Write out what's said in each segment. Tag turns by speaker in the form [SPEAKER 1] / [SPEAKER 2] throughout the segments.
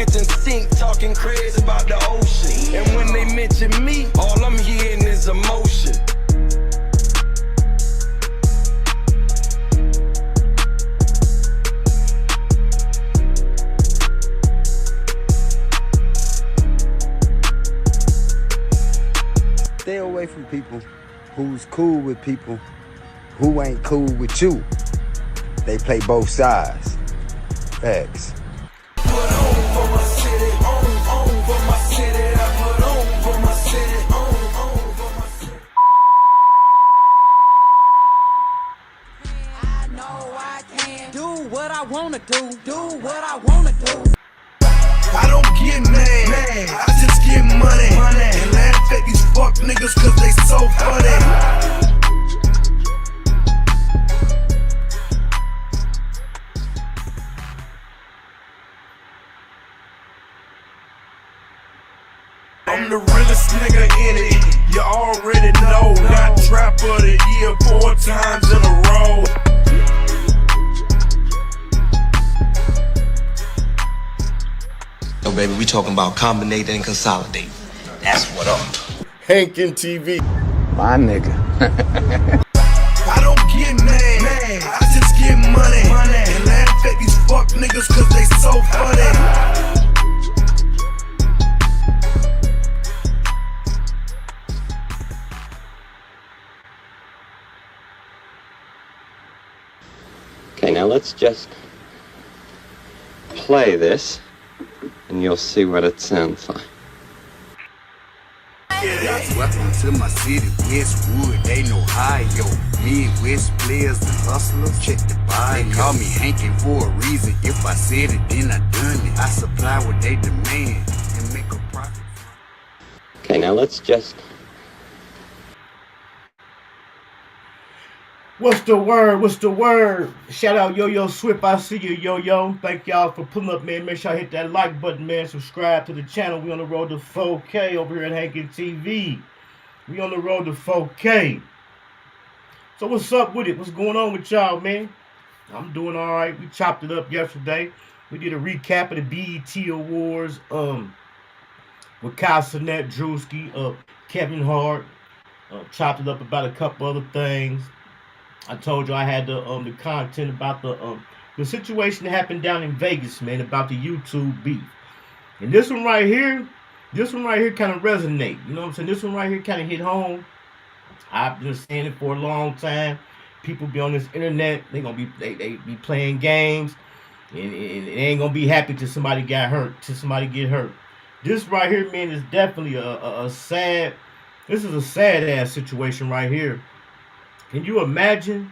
[SPEAKER 1] kitchen sink talking crazy about the ocean. And when they mention me, all I'm hearing is emotion.
[SPEAKER 2] Stay away from people who's cool with people who ain't cool with you. They play both sides. Facts.
[SPEAKER 1] Put on for my city, on for my city. I put on for my city, on for my city.
[SPEAKER 3] I know I can do what I wanna do what I wanna do.
[SPEAKER 1] I don't get mad, I just get money. And laugh at these fuck niggas cause they so funny. I'm the realest nigga in it, you already know. Got trap of the year 4 times in a row.
[SPEAKER 4] Yo, baby, we talking about combinating and consolidating. That's what up.
[SPEAKER 5] Hankin TV.
[SPEAKER 2] My nigga.
[SPEAKER 1] I don't get mad, I just get money. And laugh at these fuck niggas cause they so funny.
[SPEAKER 6] Okay, now let's just play this, and you'll see what it sounds like.
[SPEAKER 2] Welcome to my city, Westwood, they know Ohio. Midwest players and hustlers, check the bio. They call me Hankin for a reason. If I said it, then I done it. I supply what they demand and make a profit.
[SPEAKER 6] Okay, now let's just...
[SPEAKER 7] What's the word? What's the word? Shout out Yo-Yo Swift. I see you, Yo-Yo. Thank y'all for pulling up, man. Make sure I hit that like button, man. Subscribe to the channel. We on the road to 4K over here at Hankin TV. We on the road to 4K. So what's up with it? What's going on with y'all, man? I'm doing all right. We chopped it up yesterday. We did a recap of the BET Awards with Kyle Sinet, Drewski, Kevin Hart. Chopped it up about a couple other things. I told you I had the content about the situation that happened down in Vegas, man, about the YouTube beef. And this one right here kind of resonate. You know what I'm saying? This one right here kind of hit home. I've been saying it for a long time. People be on this internet, they be playing games, and they ain't gonna be happy till somebody got hurt, till somebody get hurt. This right here, man, is definitely a sad. This is a sad ass situation right here. Can you imagine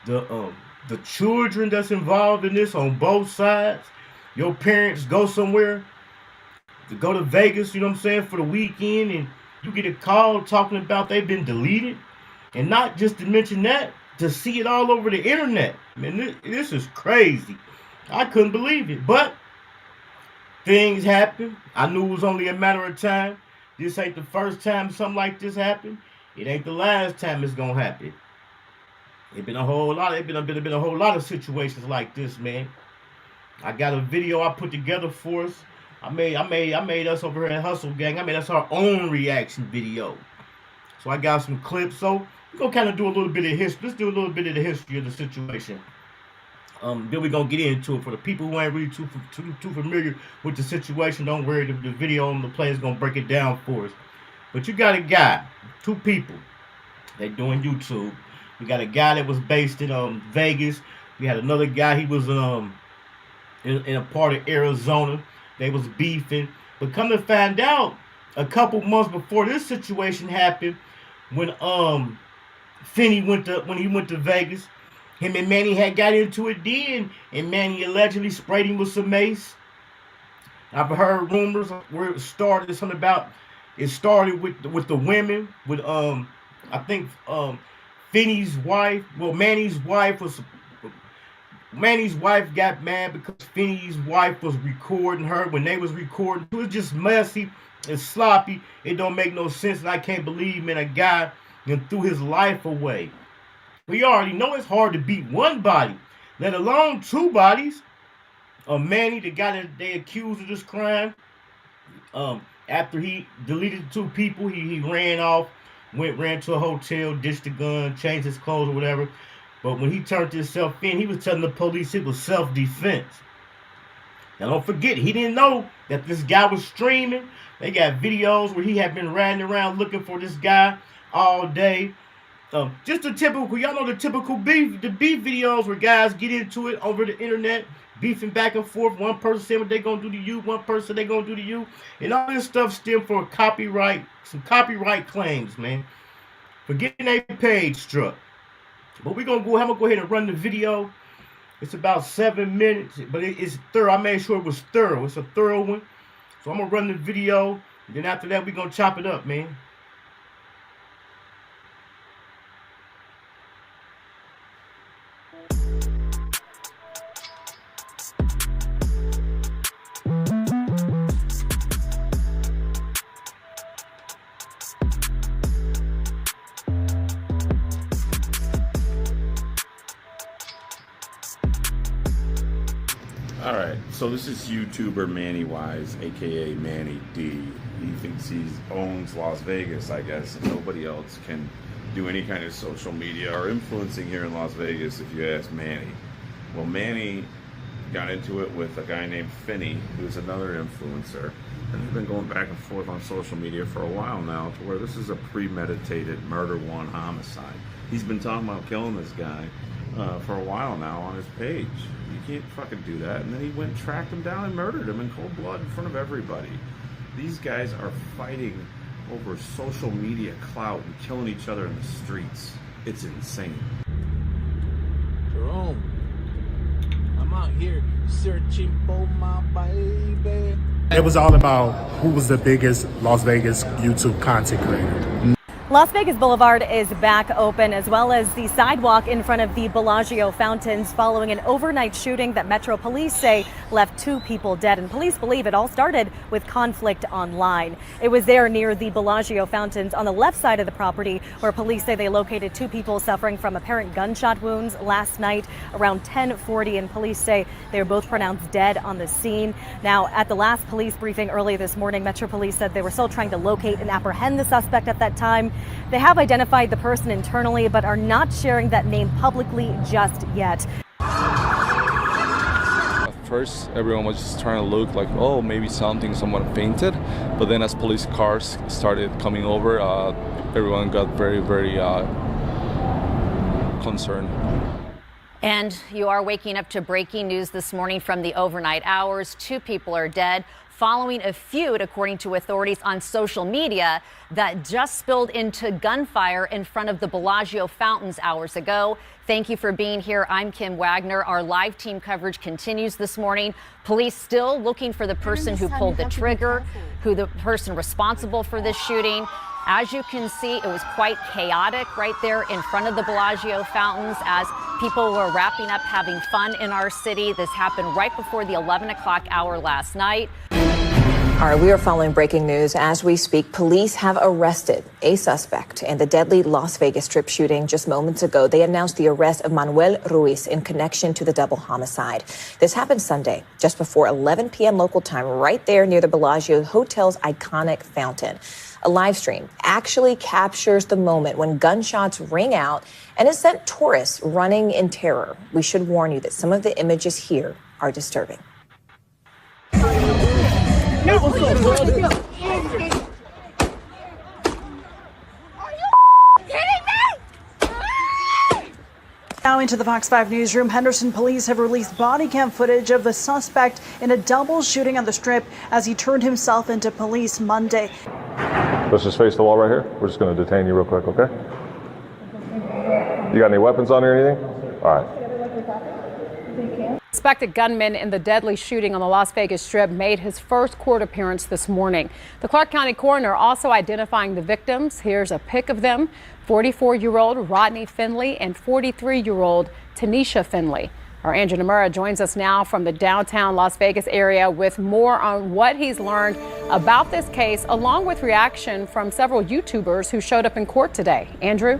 [SPEAKER 7] the children that's involved in this on both sides? Your parents go somewhere, to go to Vegas, you know what I'm saying, for the weekend, and you get a call talking about they've been deleted. And not just to mention that, to see it all over the internet. Man, this is crazy. I couldn't believe it. But things happen. I knew it was only a matter of time. This ain't the first time something like this happened. It ain't the last time it's gonna happen. It's been a whole lot. It's been a whole lot of situations like this, man. I got a video I put together for us. I made us over here at Hustle Gang. I made us our own reaction video. So I got some clips. So we're gonna kind of do a little bit of history. Let's do a little bit of the history of the situation. Then we're gonna get into it. For the people who ain't really too familiar with the situation, don't worry. The video on the play is gonna break it down for us. But you got a guy, 2 people. They doing YouTube. We got a guy that was based in Vegas. We had another guy. He was in a part of Arizona. They was beefing. But come to find out, a couple months before this situation happened, when Finney went to Vegas, him and Manny had got into it then, and Manny allegedly sprayed him with some mace. I've heard rumors where it started. Something about it started with the women, with I think Finney's wife. Well, Manny's wife got mad because Finney's wife was recording her when they was recording. It was just messy and sloppy. It don't make no sense, and I can't believe, man, a guy threw his life away. We already know it's hard to beat one body, let alone 2 bodies. Manny, the guy that they accused of this crime, after he deleted the 2 people, he ran off, ran to a hotel, ditched the gun, changed his clothes or whatever. But when he turned himself in, he was telling the police it was self-defense. Now don't forget, he didn't know that this guy was streaming. They got videos where he had been riding around looking for this guy all day. Just the typical, y'all know the typical beef videos where guys get into it over the internet, beefing back and forth. One person saying what they gonna do to you, one person they gonna do to you, and all this stuff stem from some copyright claims, man. For getting their page struck. But I'm gonna go ahead and run the video. It's about 7 minutes, but it's thorough. I made sure it was thorough. It's a thorough one. So I'm gonna run the video, and then after that, we're gonna chop it up, man.
[SPEAKER 5] Alright, so this is YouTuber Manny Wise, aka Manny D. He thinks he owns Las Vegas, I guess, and nobody else can do any kind of social media or influencing here in Las Vegas if you ask Manny. Well, Manny got into it with a guy named Finney, who's another influencer, and they've been going back and forth on social media for a while now, to where this is a premeditated murder-one homicide. He's been talking about killing this guy for a while now on his page. You can't fucking do that. And then he went and tracked him down and murdered him in cold blood in front of everybody. These guys are fighting over social media clout and killing each other in the streets. It's insane.
[SPEAKER 8] Jerome, I'm out here searching for my baby.
[SPEAKER 9] It was all about who was the biggest Las Vegas YouTube content creator.
[SPEAKER 10] Las Vegas Boulevard is back open, as well as the sidewalk in front of the Bellagio fountains, following an overnight shooting that Metro Police say left 2 people dead. And police believe it all started with conflict online. It was there near the Bellagio fountains on the left side of the property where police say they located 2 people suffering from apparent gunshot wounds last night around 10:40, and police say they were both pronounced dead on the scene. Now, at the last police briefing early this morning, Metro Police said they were still trying to locate and apprehend the suspect at that time. They have identified the person internally, but are not sharing that name publicly just yet.
[SPEAKER 11] At first, everyone was just trying to look like, oh, maybe someone fainted. But then as police cars started coming over, everyone got very, very concerned.
[SPEAKER 12] And you are waking up to breaking news this morning from the overnight hours. 2 people are dead following a feud, according to authorities on social media, that just spilled into gunfire in front of the Bellagio fountains hours ago. Thank you for being here. I'm Kim Wagner. Our live team coverage continues this morning. Police still looking for the person who pulled the trigger, who the person responsible for this shooting. As you can see, it was quite chaotic right there in front of the Bellagio fountains as people were wrapping up having fun in our city. This happened right before the 11 o'clock hour last night.
[SPEAKER 13] All right, we are following breaking news as we speak. Police have arrested a suspect in the deadly Las Vegas Strip shooting just moments ago. They announced the arrest of Manuel Ruiz in connection to the double homicide. This happened Sunday, just before 11 p.m. local time, right there near the Bellagio Hotel's iconic fountain. A live stream actually captures the moment when gunshots ring out and it sent tourists running in terror. We should warn you that some of the images here are disturbing.
[SPEAKER 14] Now into the Fox 5 newsroom, Henderson police have released body cam footage of the suspect in a double shooting on the Strip as he turned himself into police Monday.
[SPEAKER 15] Let's just face the wall right here. We're just going to detain you real quick, okay? You got any weapons on you or anything? All right.
[SPEAKER 16] Suspected gunman in the deadly shooting on the Las Vegas Strip made his first court appearance this morning. The Clark County coroner also identifying the victims. Here's a pic of them: 44-year-old Rodney Finley and 43-year-old Tanisha Finley. Our Andrew Namura joins us now from the downtown Las Vegas area with more on what he's learned about this case, along with reaction from several YouTubers who showed up in court today. Andrew?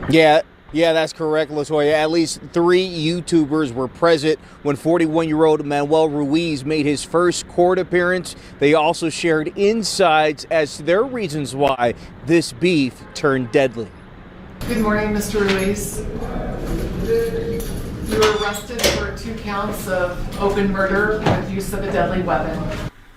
[SPEAKER 17] Yeah, Yeah, that's correct, LaToya. At least 3 YouTubers were present when 41-year-old Manuel Ruiz made his first court appearance. They also shared insights as to their reasons why this beef turned deadly.
[SPEAKER 18] Good morning, Mr. Ruiz. You were arrested for 2 counts of open murder with use of a deadly weapon.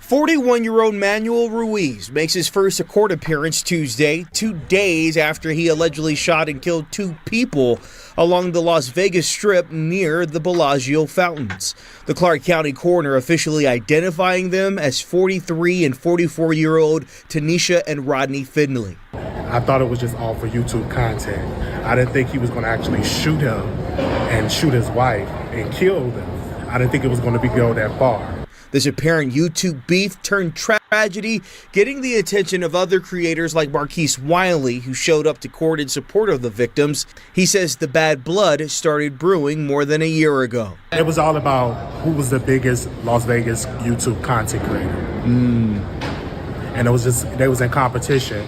[SPEAKER 17] 41-year-old Manuel Ruiz makes his first court appearance Tuesday, 2 days after he allegedly shot and killed 2 people along the Las Vegas Strip near the Bellagio fountains. The Clark County coroner officially identifying them as 43 and 44-year-old Tanisha and Rodney Finley.
[SPEAKER 9] I thought it was just all for YouTube content. I didn't think he was going to actually shoot him and shoot his wife and kill them. I didn't think it was going to go that far.
[SPEAKER 17] This apparent YouTube beef turned tragedy, getting the attention of other creators like Marquise Wiley, who showed up to court in support of the victims. He says the bad blood started brewing more than a year ago.
[SPEAKER 9] It was all about who was the biggest Las Vegas YouTube content creator. And it was just, they was in competition.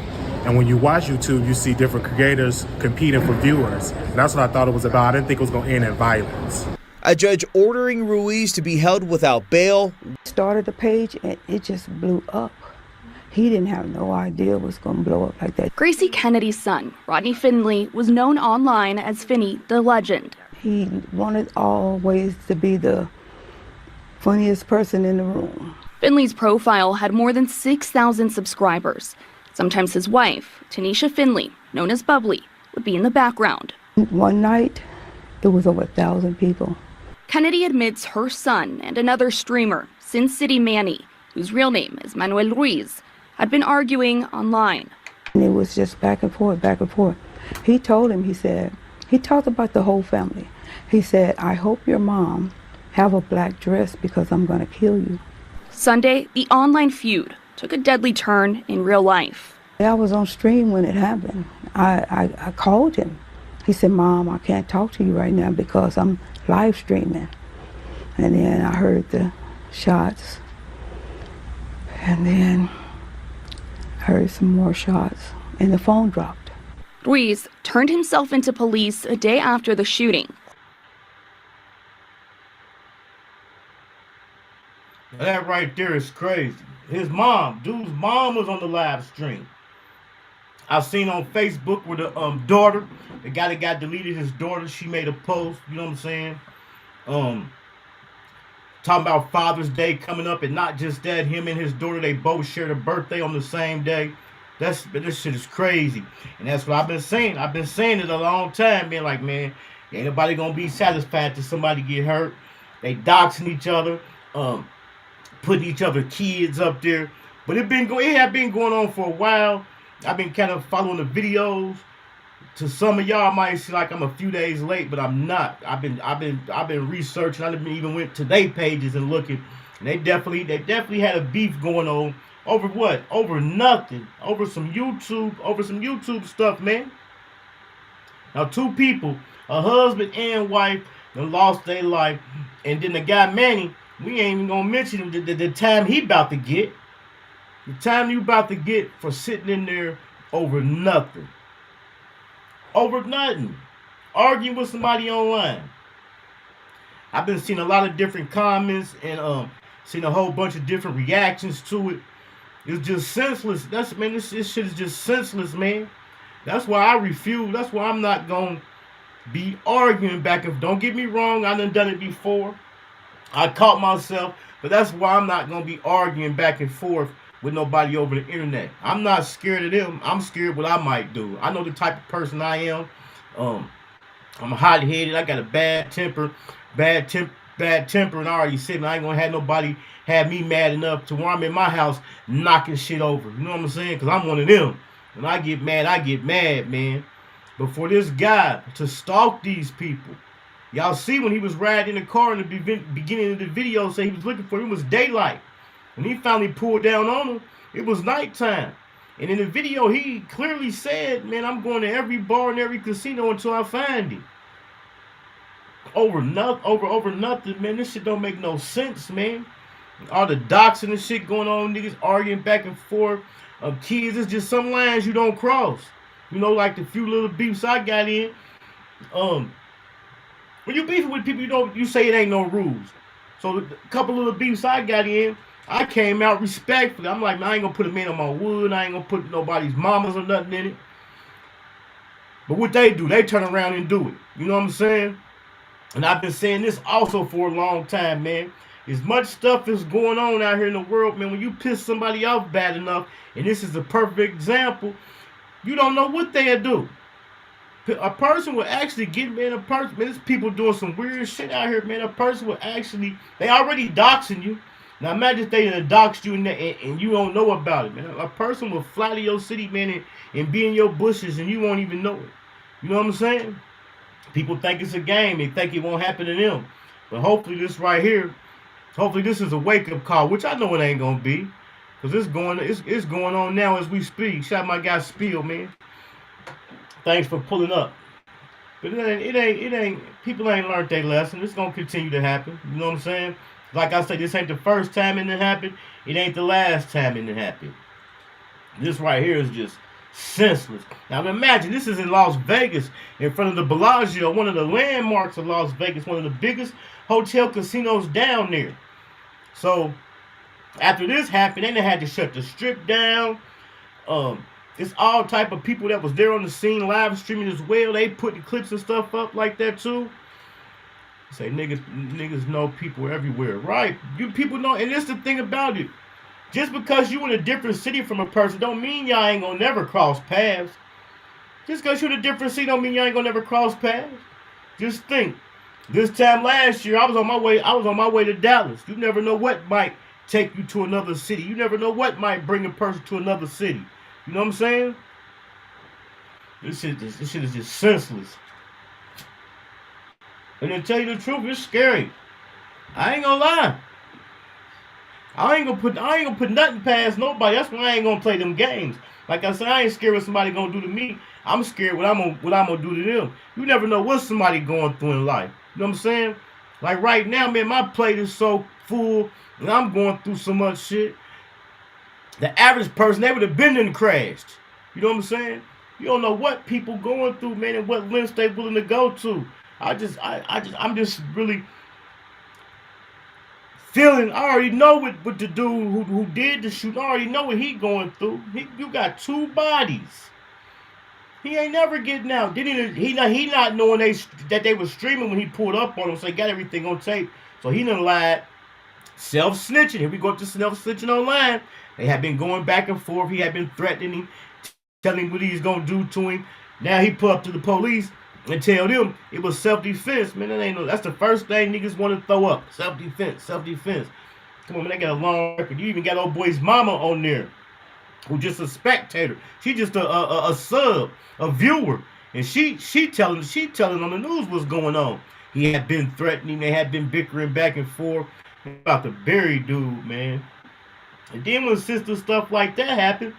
[SPEAKER 9] And when you watch YouTube, you see different creators competing for viewers. And that's what I thought it was about. I didn't think it was going to end in violence.
[SPEAKER 17] A judge ordering Ruiz to be held without bail.
[SPEAKER 19] Started the page and it just blew up. He didn't have no idea it was going to blow up like that.
[SPEAKER 20] Gracie Kennedy's son, Rodney Finley, was known online as Finny the Legend.
[SPEAKER 19] He wanted always to be the funniest person in the room.
[SPEAKER 20] Finley's profile had more than 6,000 subscribers. Sometimes his wife, Tanisha Finley, known as Bubbly, would be in the background.
[SPEAKER 19] One night, there was over 1,000 people.
[SPEAKER 20] Kennedy admits her son and another streamer, Sin City Manny, whose real name is Manuel Ruiz, had been arguing online.
[SPEAKER 19] And it was just back and forth, back and forth. He told him, he said, he talked about the whole family. He said, I hope your mom have a black dress because I'm going to kill you.
[SPEAKER 20] Sunday, the online feud took a deadly turn in real life.
[SPEAKER 19] I was on stream when it happened. I called him. He said, Mom, I can't talk to you right now because I'm live streaming. And then I heard the shots. And then I heard some more shots and the phone dropped.
[SPEAKER 20] Ruiz turned himself into police a day after the shooting.
[SPEAKER 7] That right there is crazy. His mom, dude's mom was on the live stream. I seen on Facebook where the daughter, the guy that got deleted, his daughter, she made a post, you know what I'm saying? Talking about Father's Day coming up, and not just that, him and his daughter, they both shared a birthday on the same day. This shit is crazy. And that's what I've been saying. I've been saying it a long time, being like, man, ain't nobody gonna be satisfied till somebody get hurt. They doxing each other, putting each other's kids up there. But it had been going on for a while. I've been kind of following the videos. To some of y'all, might seem like I'm a few days late, but I'm not. I've been researching. I've even went to their pages and looking. And they definitely had a beef going on over what? Over nothing. Over some YouTube stuff, man. Now 2 people, a husband and wife, they lost their life, and then the guy Manny, we ain't even gonna mention the time he about to get. The time you about to get for sitting in there over nothing. Over nothing. Arguing with somebody online. I've been seeing a lot of different comments and seen a whole bunch of different reactions to it. It's just senseless. This shit is just senseless, man. That's why I refuse. That's why I'm not gonna be arguing back and don't get me wrong, I done it before. I caught myself, but that's why I'm not gonna be arguing back and forth with nobody over the internet. I'm not scared of them. I'm scared what I might do. I know the type of person I am. I'm hot-headed. I got a bad temper, and I already said I ain't gonna have nobody have me mad enough to where I'm in my house knocking shit over. You know what I'm saying? Because I'm one of them. When I get mad, man. But for this guy to stalk these people, y'all see when he was riding in the car in the beginning of the video, say he was looking for him, it was daylight. When he finally pulled down on him, it was nighttime. And in the video, he clearly said, man, I'm going to every bar and every casino until I find him. Over nothing, man. This shit don't make no sense, man. All the doxing and shit going on, niggas arguing back and forth. Kids, it's just some lines you don't cross. You know, like the few little beefs I got in. When you beefing with people, you say it ain't no rules. So a couple of the beefs I got in, I came out respectfully. I'm like, man, I ain't gonna put a man on my wood. I ain't gonna put nobody's mamas or nothing in it. But what they do, they turn around and do it. You know what I'm saying? And I've been saying this also for a long time, man. As much stuff is going on out here in the world, man, when you piss somebody off bad enough, and this is a perfect example, you don't know what they'll do. A person will actually get, man, man, there's people doing some weird shit out here, man. A person will actually, they already doxing you. Now imagine if they doxed you and you don't know about it, man. A person will fly to your city, man, and be in your bushes and you won't even know it. You know what I'm saying? People think it's a game. They think it won't happen to them. But hopefully this right here, hopefully this is a wake-up call, which I know it ain't going to be. Because it's going on now as we speak. Shout out my guy Spiel, man. Thanks for pulling up. But it ain't, people ain't learned their lesson. It's going to continue to happen. You know what I'm saying? Like I said, this ain't the first time it happened. It ain't the last time it happened. This right here is just senseless. Now imagine, this is in Las Vegas, in front of the Bellagio, one of the landmarks of Las Vegas, one of the biggest hotel casinos down there. So, after this happened, they had to shut the strip down. It's all type of people that was there on the scene, live streaming as well. They putting clips and stuff up like that too. Say niggas know people everywhere, right? You people know, and that's the thing about it. Just because you in a different city from a person don't mean y'all ain't gonna never cross paths. Just because you in a different city don't mean y'all ain't gonna never cross paths. Just think. This time last year, I was on my way to Dallas. You never know what might take you to another city. You never know what might bring a person to another city. You know what I'm saying? This shit is just senseless. And to tell you the truth, it's scary. I ain't gonna lie. I ain't gonna put nothing past nobody. That's why I ain't gonna play them games. Like I said, I ain't scared what somebody gonna do to me. I'm scared what I'm gonna do to them. You never know what somebody going through in life. You know what I'm saying? Like right now, man, my plate is so full and I'm going through so much shit. The average person, they would have been and crashed. You know what I'm saying? You don't know what people going through, man, and what lengths they willing to go to. I'm just really feeling. I already know what the dude who did the shoot. I already know what he going through. You got two bodies. He ain't never getting out. He not knowing that they were streaming when he pulled up on him, so he got everything on tape. So he done lied. Self-snitching. Here we go to self-snitching online. They had been going back and forth. He had been threatening him, telling him what he's gonna do to him. Now he put up to the police and tell them it was self-defense. Man, that's the first thing niggas want to throw up. Self-defense, self-defense. Come on, man, they got a long record. You even got old boy's mama on there, who just a spectator. She just a sub, a viewer. And she telling on the news what's going on. He had been threatening, they had been bickering back and forth about to bury dude, man. And then when sister stuff like that happened,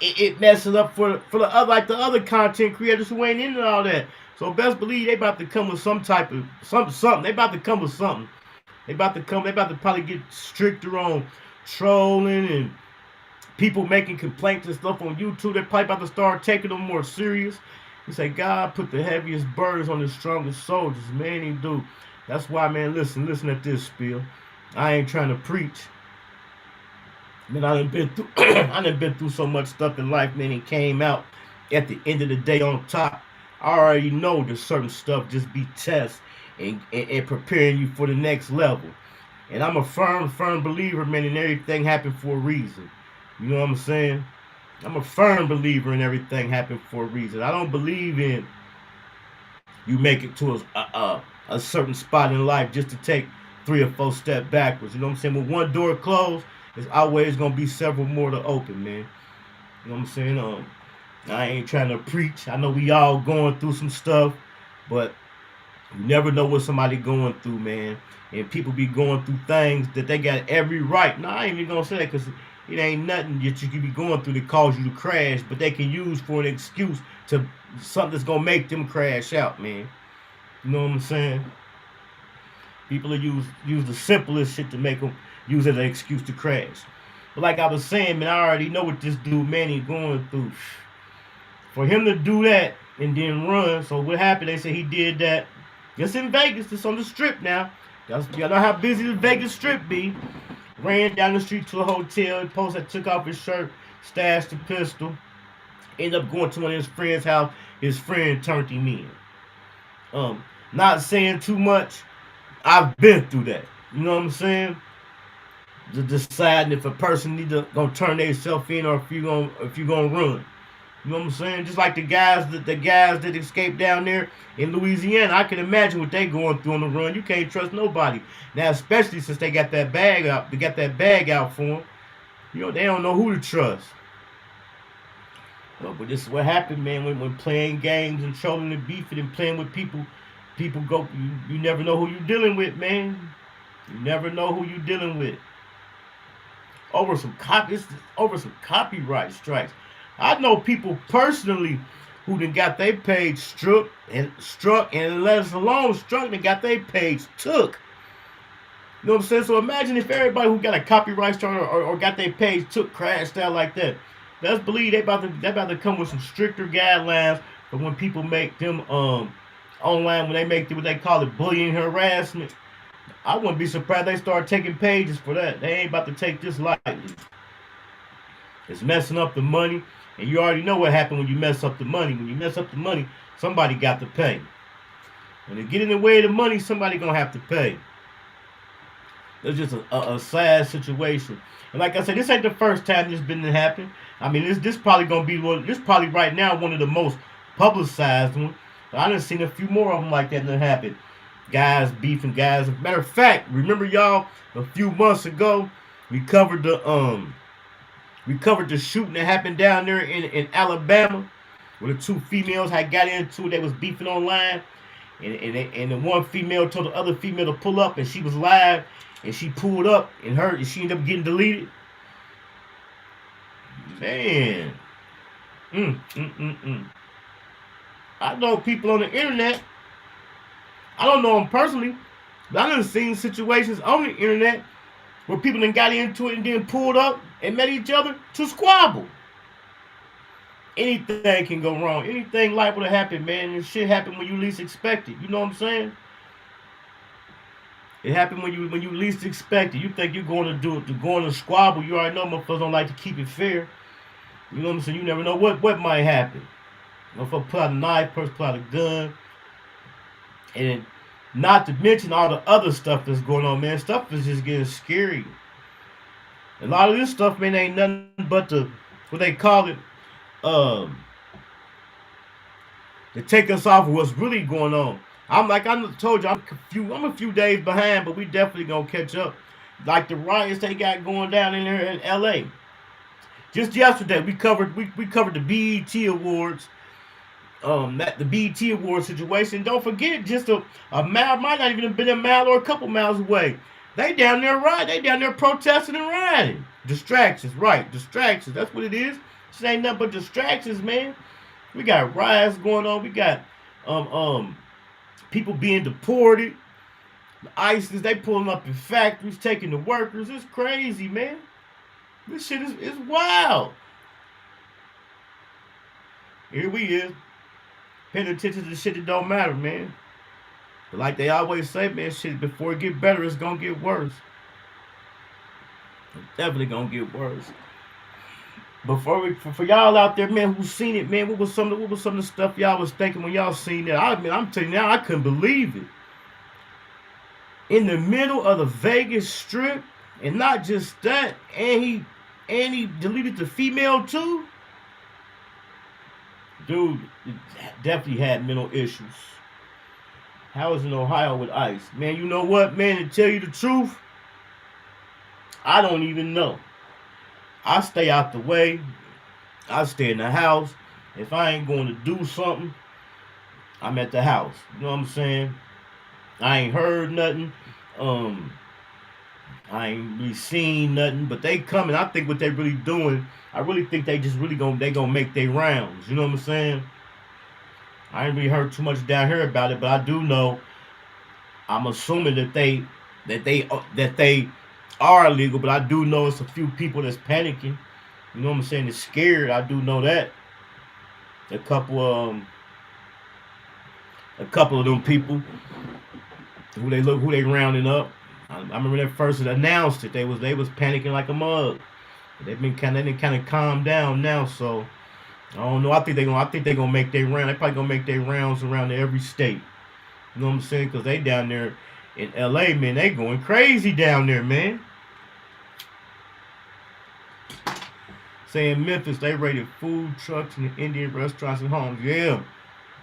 [SPEAKER 7] it messes up for the other content creators who ain't into all that. So best believe they about to come with some type of something. They about to come with something. They about to probably get stricter on trolling and people making complaints and stuff on YouTube. They're probably about to start taking them more serious. He say, God put the heaviest burdens on the strongest soldiers. Man, he do. That's why, man, listen at this spiel. I ain't trying to preach. Man, I done been through so much stuff in life, man, and came out at the end of the day on top. I already know that certain stuff just be tests and preparing you for the next level. And I'm a firm believer, man, in everything happened for a reason. You know what I'm saying? I'm a firm believer in everything happened for a reason. I don't believe in you make it to a certain spot in life just to take 3 or 4 steps backwards. You know what I'm saying? When one door closed, there's always going to be several more to open, man. You know what I'm saying? I ain't trying to preach. I know we all going through some stuff, but you never know what somebody going through, man. And people be going through things that they got every right. Now, I ain't even going to say that because it ain't nothing that you could be going through that cause you to crash, but they can use for an excuse to something that's going to make them crash out, man. You know what I'm saying? People use the simplest shit to make them use it as an excuse to crash. But like I was saying, man, I already know what this dude Manny going through. For him to do that and then run. So what happened? They said he did that just in Vegas. It's on the Strip now. Y'all know how busy the Vegas Strip be. Ran down the street to a hotel. Posted, took off his shirt, stashed the pistol. Ended up going to one of his friend's house. His friend turned him in. Not saying too much. I've been through that. You know what I'm saying? Deciding if a person need to gonna turn themselves in or if you gonna run. You know what I'm saying? Just like the guys that escaped down there in Louisiana. I can imagine what they going through on the run. You can't trust nobody. Now, especially since they got that bag out. They got that bag out for them. You know, they don't know who to trust. But this is what happened, man, when playing games and trolling and beefing and playing with people, you never know who you're dealing with, man. You never know who you're dealing with. Over some copyright strikes. I know people personally who done got their page struck and let us alone struck and got their page took. You know what I'm saying? So imagine if everybody who got a copyright strike or got their page took crashed out like that. Let's believe they about to come with some stricter guidelines for when people make them online, when they make what they call it bullying harassment. I wouldn't be surprised they start taking pages for that. They ain't about to take this lightly. It's messing up the money. And you already know what happened when you mess up the money. When you mess up the money, somebody got to pay. When they get in the way of the money, somebody going to have to pay. It's just a sad situation. And like I said, this ain't the first time this been happening. I mean, this probably going to be this probably right now one of the most publicized ones. I done seen a few more of them like that that happened. Guys beefing guys. Matter of fact, remember y'all, a few months ago, we covered the shooting that happened down there in Alabama, where the two females had got into it. They was beefing online, and the one female told the other female to pull up, and she was live, and she pulled up, and she ended up getting deleted. Man, I know people on the internet. I don't know them personally, but I done seen situations on the internet where people done got into it and then pulled up and met each other to squabble. Anything can go wrong. Anything liable to happen, man. And shit happen when you least expect it. You know what I'm saying? It happened when you least expect it. You think you're going to squabble. You already know motherfuckers don't like to keep it fair. You know what I'm saying? You never know what might happen. Motherfucker pull out a knife, person pull out a gun. And not to mention all the other stuff that's going on, man. Stuff is just getting scary. A lot of this stuff, man, ain't nothing but what they call it, to take us off of what's really going on. I told you, I'm a few days behind, but we definitely gonna catch up. Like the riots they got going down in there in LA. Just yesterday, we covered the BET Awards. The BET Awards situation. Don't forget, just a mile, might not even have been a mile or a couple miles away. They down there rioting. They down there protesting and rioting. Distractions, right? Distractions. That's what it is. This ain't nothing but distractions, man. We got riots going on. We got people being deported. The ISIS, they pulling up in factories, taking the workers. It's crazy, man. This shit is wild. Here we is. Paying attention to the shit that don't matter, man. But like they always say, man, shit, before it get better, it's gonna get worse. It's definitely gonna get worse. But for y'all out there, man, who's seen it, man, what was some of the stuff y'all was thinking when y'all seen that? I mean, I'm telling you now, I couldn't believe it. In the middle of the Vegas Strip, and not just that, and he deleted the female too. Dude definitely had mental issues. How is in Ohio with ICE? Man, you know what, man, to tell you the truth, I don't even know. I stay out the way. I stay in the house. If I ain't going to do something, I'm at the house. You know what I'm saying? I ain't heard nothing. I ain't really seen nothing, but they coming. I think what they really doing, I really think they just really gonna make their rounds. You know what I'm saying? I ain't really heard too much down here about it, but I do know. I'm assuming that they are illegal, but I do know it's a few people that's panicking. You know what I'm saying? They're scared. I do know that. A couple a couple of them people who they rounding up. I remember that first announced it. They was panicking like a mug. They kind of calmed down now. So I don't know. I think they're gonna make their round. They probably gonna make their rounds around every state. You know what I'm saying? Because they down there in LA, man, they going crazy down there, man. Saying Memphis, they raided food trucks and Indian restaurants and homes. Yeah,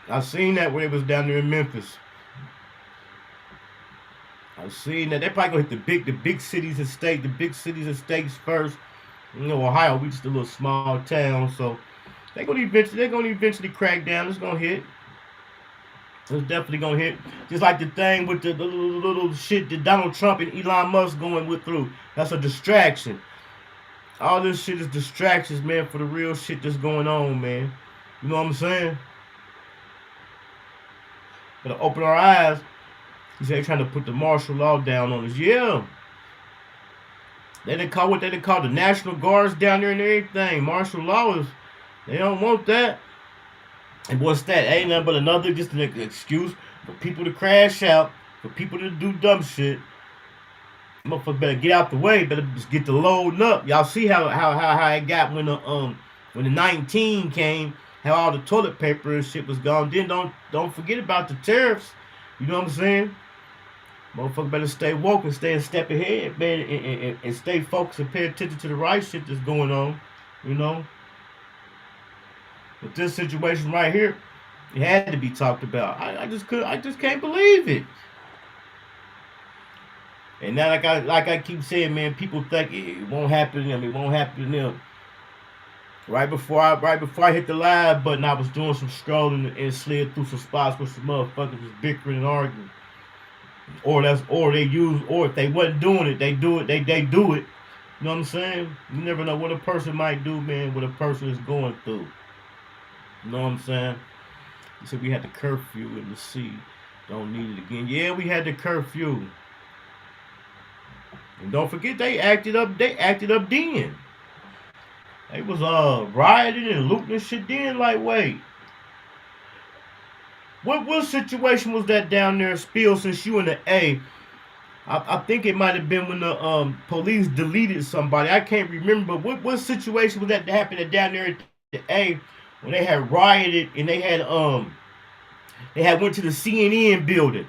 [SPEAKER 7] I seen that when they was down there in Memphis. I've seen that. They probably gonna hit the big cities and states, the big cities and states first. You know, Ohio, we just a little small town, so they're gonna eventually crack down. It's gonna hit. It's definitely gonna hit. Just like the thing with the little shit that Donald Trump and Elon Musk going through. That's a distraction. All this shit is distractions, man, for the real shit that's going on, man. You know what I'm saying? Gotta open our eyes. He said they're trying to put the martial law down on us. Yeah. They didn't call the National Guards down there and everything. Martial law is, they don't want that. And what's that? Ain't nothing but another just an excuse for people to crash out, for people to do dumb shit. Motherfucker better get out the way, better just get the loading up. Y'all see how it got when the 19 came, how all the toilet paper and shit was gone. Then don't forget about the tariffs. You know what I'm saying? Motherfucker better stay woke and stay a step ahead, man, and stay focused and pay attention to the right shit that's going on, you know? But this situation right here, it had to be talked about. I just can't believe it. And now, like I keep saying, man, people think it won't happen to them. It won't happen to them. Right before I hit the live button, I was doing some scrolling and slid through some spots where some motherfuckers was bickering and arguing. Or if they wasn't doing it, they do it. They do it. You know what I'm saying? You never know what a person might do, man, what a person is going through. You know what I'm saying? He said we had the curfew in the sea. Don't need it again. Yeah, we had the curfew. And don't forget they acted up then. They was rioting and looting and shit then. Like, wait. What situation was that down there, Spill, since you in the A? I think it might have been when the police deleted somebody. I can't remember. What situation was that happened down there at the A when they had rioted and they had went to the CNN building.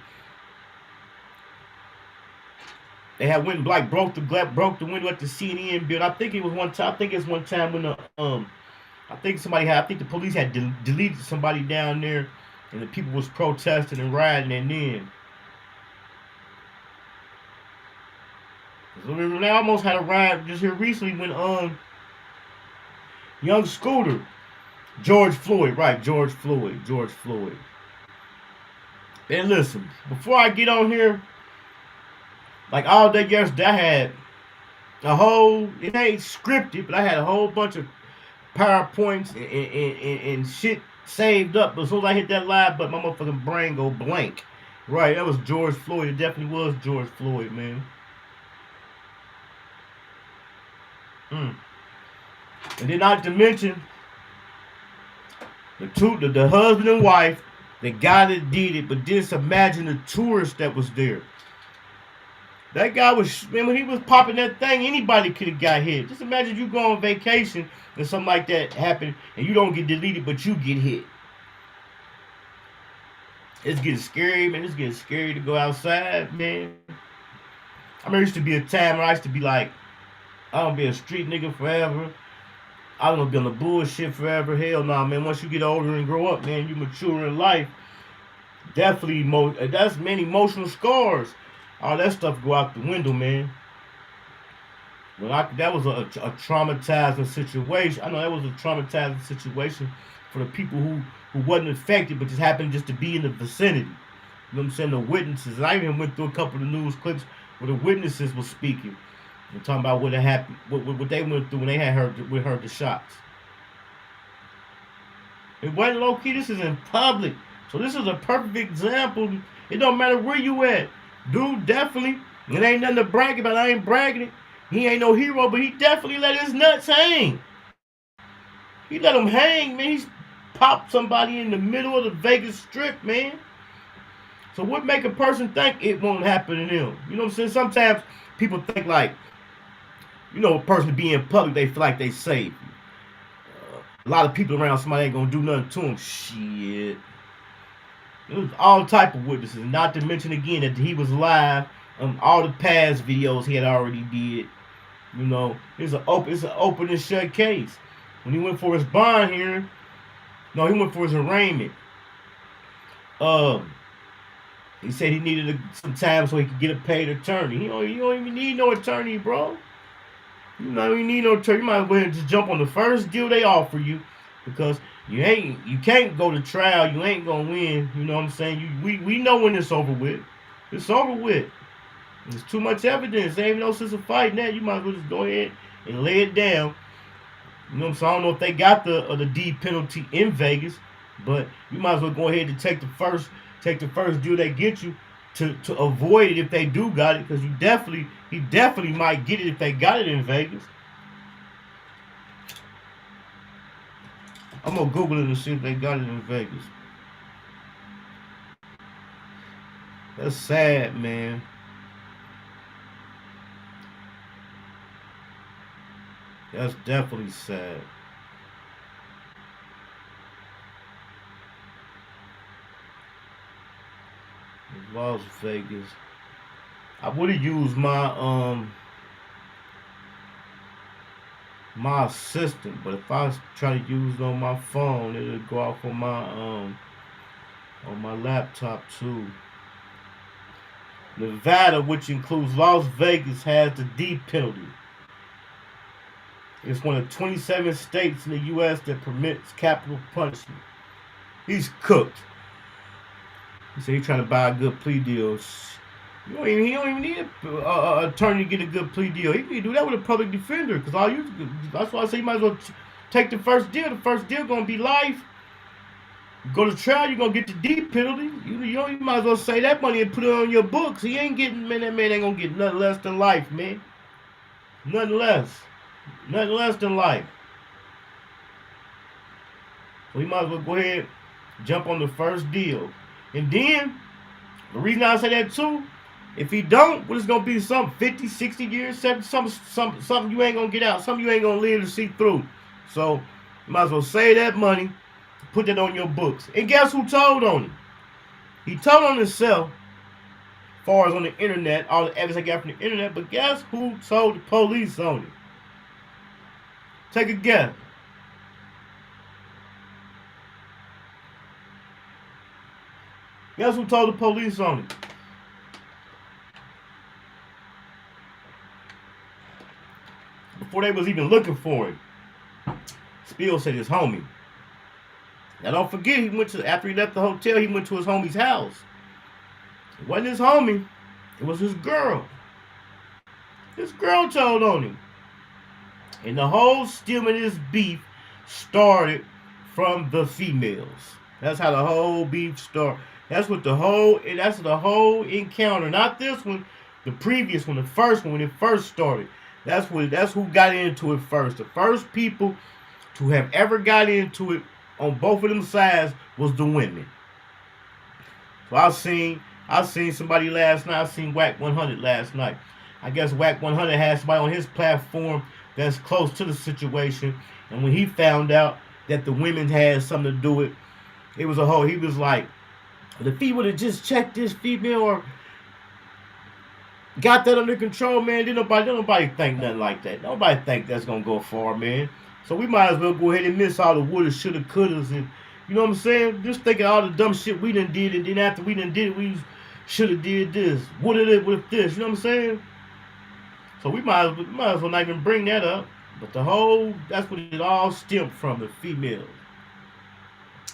[SPEAKER 7] They had went and like broke the window at the CNN building. I think it was one time. I think it's one time when I think the police had deleted somebody down there, and the people was protesting and rioting. And then they almost had a riot just here recently when young Scooter, George Floyd. And listen, before I get on here. Like all day yesterday, I had it ain't scripted, but I had a whole bunch of PowerPoints and shit saved up. But as soon as I hit that live button, my motherfucking brain go blank. Right, that was George Floyd. It definitely was George Floyd, man. And then not to mention the husband and wife, the guy that did it, but just imagine the tourist that was there. That guy was, man, when he was popping that thing, anybody could have got hit. Just imagine you go on vacation and something like that happened and you don't get deleted, but you get hit. It's getting scary, man. It's getting scary to go outside, man. I remember there used to be a time where I used to be like, I don't be a street nigga forever. I don't be on the bullshit forever. Hell no, man. Once you get older and grow up, man, you mature in life. Definitely, that's many emotional scars. All that stuff go out the window, man. Well, that was a traumatizing situation. I know that was a traumatizing situation for the people who wasn't affected, but just happened just to be in the vicinity. You know what I'm saying? The witnesses. And I even went through a couple of the news clips where the witnesses were speaking and talking about what had happened, what they went through when they had heard the shots. It wasn't low key. This is in public, so this is a perfect example. It don't matter where you at. Dude, definitely, it ain't nothing to brag about. I ain't bragging it. He ain't no hero, but he definitely let his nuts hang. He let him hang, man. He's popped somebody in the middle of the Vegas Strip, man. So what make a person think it won't happen to them? You know what I'm saying? Sometimes people think like, you know, a person be in public, they feel like they safe. A lot of people around somebody ain't gonna do nothing to them. Shit. It was all type of witnesses. Not to mention again that he was live on all the past videos he had already did. You know, it's an open and shut case. When he went for his bond hearing, no, he went for his arraignment. He said he needed some time so he could get a paid attorney. You don't even need no attorney, bro. You don't even need no attorney. You might as well just jump on the first deal they offer you, because you can't go to trial. You ain't gonna win. You know what I'm saying? We know when it's over with. It's over with. There's too much evidence. There ain't no sense of fighting that. You might as well just go ahead and lay it down. You know what I'm saying? I don't know if they got the D penalty in Vegas, but you might as well go ahead and take the first deal they get you to avoid it if they do got it, because he definitely might get it if they got it in Vegas. I'm gonna Google it and see if they got it in Vegas. That's sad, man. That's definitely sad. Las Vegas. I would have used my my assistant, but if I try to use it on my phone, it'll go off on my laptop too. Nevada, which includes Las Vegas, has the D penalty. It's one of 27 states in the U.S. that permits capital punishment. He's cooked. He said he's trying to buy a good plea deal. He don't even need an attorney to get a good plea deal. He can do that with a public defender. That's why I say you might as well take the first deal. The first deal gonna be life. You go to trial, you're gonna get the D penalty. You might as well save that money and put it on your books. He ain't getting, man. That man ain't gonna get nothing less than life, man. Nothing less. Nothing less than life. So you might as well go ahead, jump on the first deal. And then, the reason I say that too, if he don't, what is going to be some 50, 60 years, something you ain't going to get out, something you ain't going to live to see through. So, you might as well save that money, put that on your books. And guess who told on him? He told on himself, as far as on the internet, all the evidence I got from the internet, but guess who told the police on him? Take a guess. Guess who told the police on it? Before they was even looking for him, Spill said his homie. Now don't forget, after he left the hotel, he went to his homie's house. It wasn't his homie, it was his girl. His girl told on him. And the whole stem of this beef started from the females. That's how the whole beef started. That's the whole encounter. Not this one, the previous one, the first one, when it first started. That's who got into it first. The first people to have ever got into it on both of them sides was the women. So I seen somebody last night. I seen Whack 100 last night. I guess Whack 100 had somebody on his platform that's close to the situation. And when he found out that the women had something to do with it, he was like, if he would have just checked this female or got that under control, man, didn't nobody think nothing like that. Nobody think that's going to go far, man. So we might as well go ahead and miss all the woulda, shoulda, couldas, and you know what I'm saying? Just thinking all the dumb shit we done did, and then after we done did it, we shoulda did this, woulda did with this, you know what I'm saying? So we might as well not even bring that up. But that's what it all stemmed from, the females.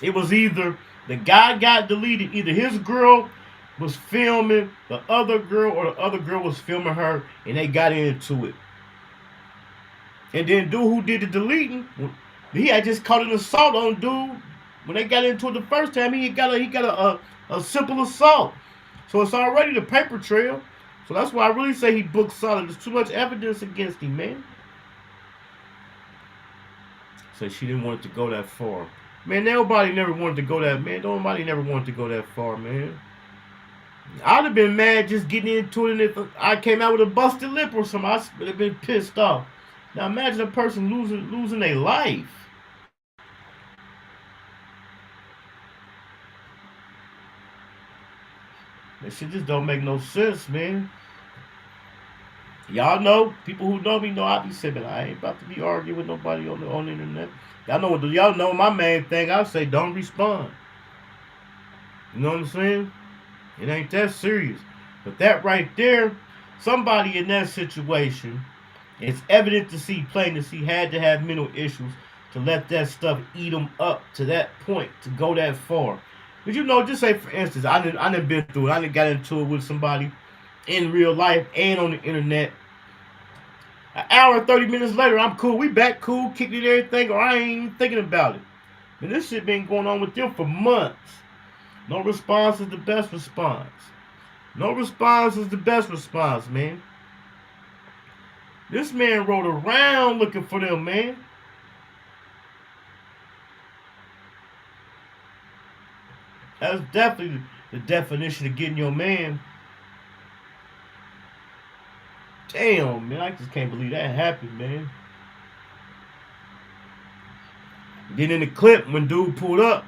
[SPEAKER 7] It was either the guy got deleted, either his girl was filming the other girl or the other girl was filming her, and they got into it. And then dude who did the deleting, he had just caught an assault on dude. When they got into it the first time, he got a simple assault. So it's already the paper trail. So that's why I really say he booked solid. There's too much evidence against him, man. So she didn't want it to go that far. Man, nobody never wanted to go that, man. Nobody never wanted to go that far, man. I'd have been mad just getting into it, and if I came out with a busted lip or something, I would have been pissed off. Now imagine a person losing their life. That shit just don't make no sense, man. Y'all know, people who know me know I be saying, I ain't about to be arguing with nobody on the internet. Y'all know my main thing. I say don't respond. You know what I'm saying? It ain't that serious. But that right there, somebody in that situation, it's evident to see, plain to see, had to have mental issues to let that stuff eat them up to that point, to go that far. But you know, just say for instance, I done been through it. I done got into it with somebody in real life and on the internet. An hour and 30 minutes later, I'm cool. We back cool, kicking it, everything, or I ain't even thinking about it. And this shit been going on with them for months. No response is the best response. No response is the best response, man. This man rode around looking for them, man. That's definitely the definition of getting your man. Damn, man, I just can't believe that happened, man. Then in the clip, when dude pulled up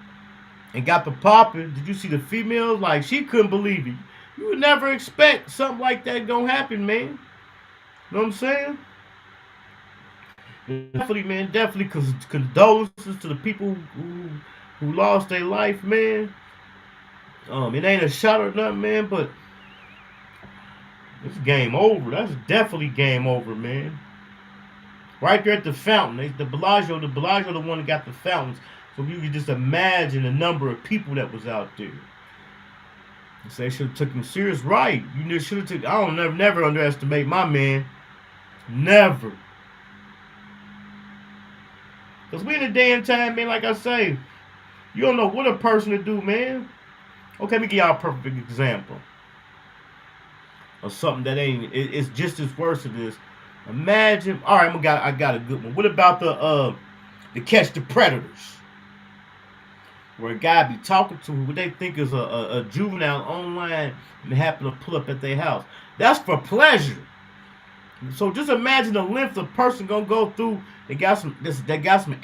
[SPEAKER 7] and got the popping, did you see the females? Like, she couldn't believe it. You would never expect something like that gonna happen, man. You know what I'm saying? Definitely, man, definitely condolences to the people who lost their life, man. It ain't a shot or nothing, man, but it's game over. That's definitely game over, man. Right there at the fountain. The Bellagio the one that got the fountains. So you can just imagine the number of people that was out there. So they should have took him serious. Right. You should have took. I don't never underestimate my man. Never. Because we in a day and time, man, like I say, you don't know what a person to do, man. Okay, let me give y'all a perfect example of something that ain't, it's just as worse as this. Imagine, all right, I got a good one. What about the Catch the Predators? Where a guy be talking to what they think is a juvenile online and they happen to pull up at their house. That's for pleasure. So just imagine the length a person gonna go through. They got some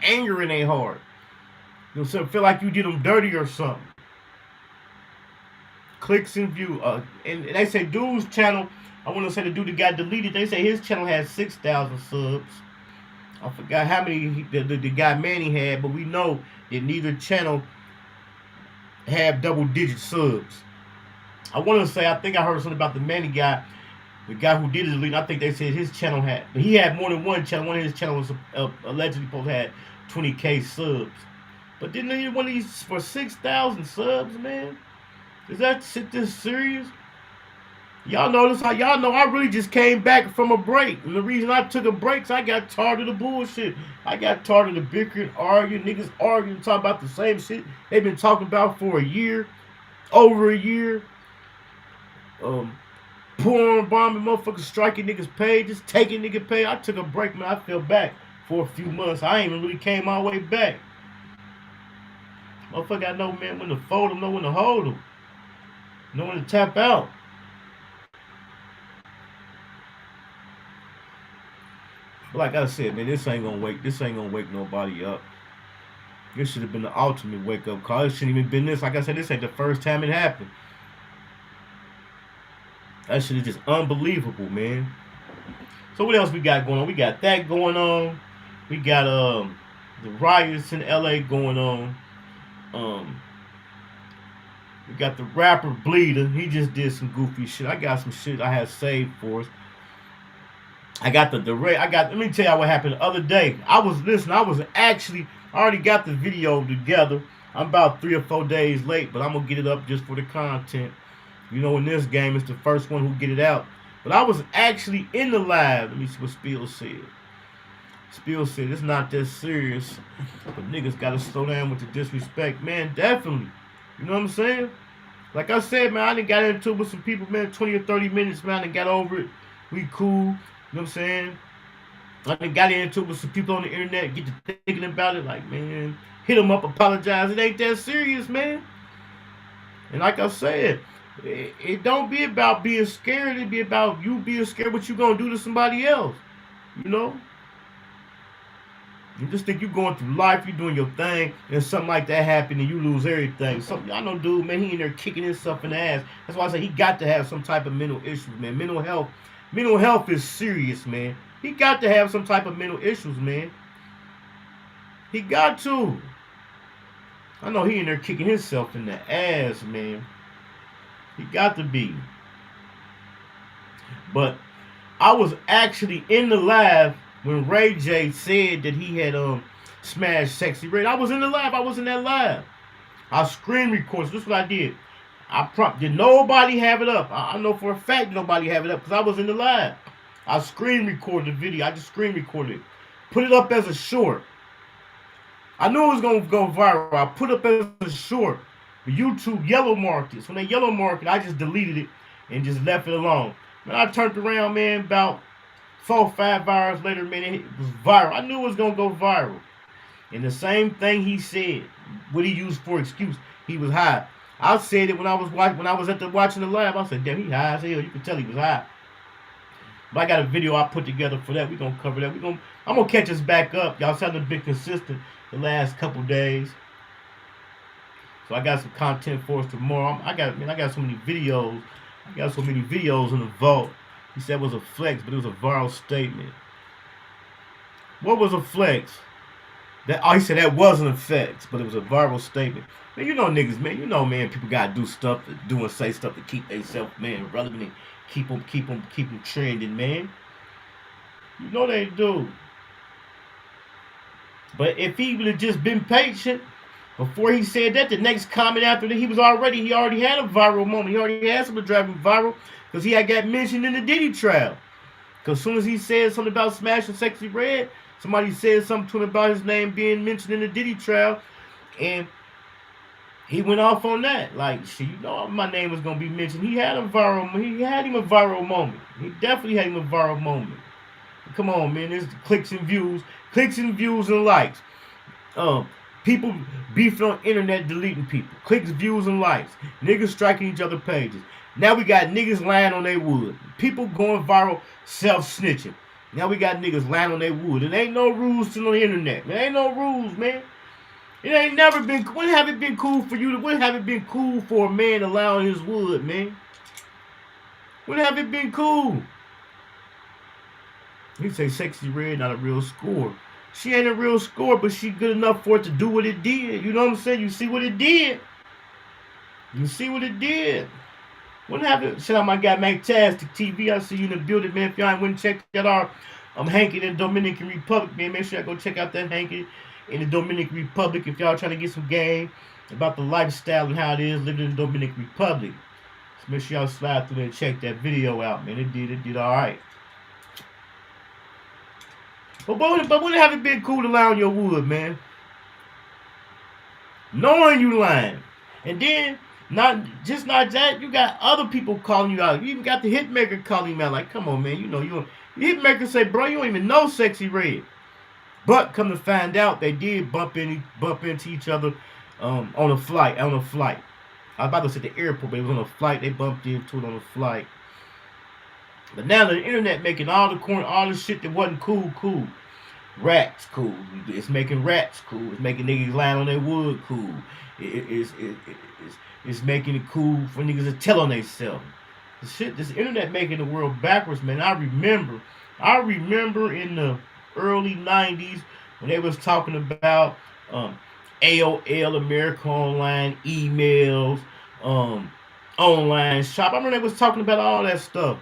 [SPEAKER 7] anger in their heart. You know, feel like you did them dirty or something. Clicks and view. And they say dude's channel, I want to say the dude that got deleted, they say his channel has 6,000 subs. I forgot how many the guy Manny had, but we know that neither channel have double-digit subs. I want to say, I think I heard something about the Manny guy, the guy who did it delete. I think they said his channel had, but he had more than one channel. One of his channels allegedly supposed to have 20K subs. But didn't they one of these for 6,000 subs, man? Is that shit this serious? Y'all notice how y'all know I really just came back from a break. And the reason I took a break is I got tired of the bullshit. I got tired of the bickering, arguing, niggas arguing, talking about the same shit they've been talking about for a year, over a year. Porn bombing, motherfuckers striking niggas' pages, taking niggas' pay. I took a break, man. I fell back for a few months. I ain't even really came all the way back. Motherfucker, I know, man, when to fold them, know when to hold them. Know when to tap out. But like I said, man, this ain't gonna wake nobody up. This should have been the ultimate wake up call. It shouldn't even been this. Like I said, this ain't the first time it happened. That shit is just unbelievable, man. So what else we got going on? We got that going on. We got the riots in LA going on. We got the rapper Bleeder. He just did some goofy shit. I got some shit I had saved for us. Let me tell y'all what happened the other day. I already got the video together. I'm about 3 or 4 days late, but I'm gonna get it up just for the content. You know, in this game, it's the first one who get it out. But I was actually in the live. Let me see what Spiel said. Spiel said it's not that serious, but niggas gotta slow down with the disrespect. Man, definitely. You know what I'm saying? Like I said, man, I done got into it with some people, man, 20 or 30 minutes, man, I done got over it. We cool. You know what I'm saying? I done got into it with some people on the internet, get to thinking about it, like, man, hit them up, apologize. It ain't that serious, man. And like I said, It don't be about being scared. It be about you being scared what you gonna do to somebody else. You know? You just think you going through life, you doing your thing, and something like that happen and you lose everything. Something I know, dude, man, he in there kicking himself in the ass. That's why I say he got to have some type of mental issues, man. Mental health is serious, man. He got to have some type of mental issues, man. He got to. I know he in there kicking himself in the ass, man. He got to be. But I was actually in the live when Ray J said that he had smashed Sexy Red. I was in the live. I was in that live. I screen recorded. This is what I did. Did nobody have it up? I know for a fact nobody have it up because I was in the live. I screen recorded the video. I just screen recorded it. Put it up as a short. I knew it was going to go viral. I put it up as a short. But YouTube yellow marked it. So when they yellow marked it, I just deleted it and just left it alone. When I turned around, man, about 4 or 5 hours later, man, it was viral. I knew it was going to go viral. And the same thing he said, what he used for excuse, he was high. I said it when I was watching the live. I said, damn, he high as hell. You could tell he was high. But I got a video I put together for that. We're going to cover that. I'm going to catch us back up. Y'all haven't been consistent the last couple days. So I got some content for us tomorrow. I got so many videos. I got so many videos in the vault. He said it was a flex, but it was a viral statement. What was a flex? He said that wasn't a flex, but it was a viral statement. Man, you know niggas, man. You know, man, people gotta do stuff, and say stuff to keep themselves, man, relevant and keep them trending, man. You know they do. But if he would have just been patient before he said that, the next comment after that, he already had a viral moment. He already had something driving viral because he had got mentioned in the Diddy trial. Because as soon as he said something about smashing Sexy Red, somebody said something to him about his name being mentioned in the Diddy trial, and he went off on that. Like, shit, you know, my name was gonna be mentioned. He had him a viral moment. He definitely had him a viral moment. Come on, man. There's clicks and views and likes. People beefing on internet, deleting people. Clicks, views, and likes. Niggas striking each other pages. Now we got niggas lying on their wood. People going viral, self-snitching. Now we got niggas lying on their wood. There ain't no rules to the internet. There ain't no rules, man. It ain't never been. When have it been cool for you? When have it been cool for a man to lie on his wood, man? When have it been cool? He say Sexy Red not a real scorer. She ain't a real scorer, but she good enough for it to do what it did. You know what I'm saying? You see what it did. You see what it did. What happened? Shout out my guy Fantastic TV. I see you in the building, man. If y'all ain't went and check that out, I'm Hankin in the Dominican Republic, man. Make sure y'all go check out that Hankin in the Dominican Republic if y'all trying to get some game about the lifestyle and how it is living in the Dominican Republic. So make sure y'all slide through there and check that video out, man. It did all right. But wouldn't have it been cool to lie on your wood, man? Knowing you lying. And then, not that, you got other people calling you out. You even got the hitmaker calling you out. Like, come on, man. You know, the hitmaker say, bro, you don't even know Sexy Red. But come to find out, they did bump into each other on a flight. I was about to say the airport, but it was on a flight. They bumped into it on a flight. But now the internet making all the shit that wasn't cool. Rats cool. It's making rats cool. It's making niggas lying on their wood cool. It's making it cool for niggas to tell on themselves. This internet making the world backwards, man. I remember in the early 90s when they was talking about AOL, America Online, emails, online shop. I remember they was talking about all that stuff.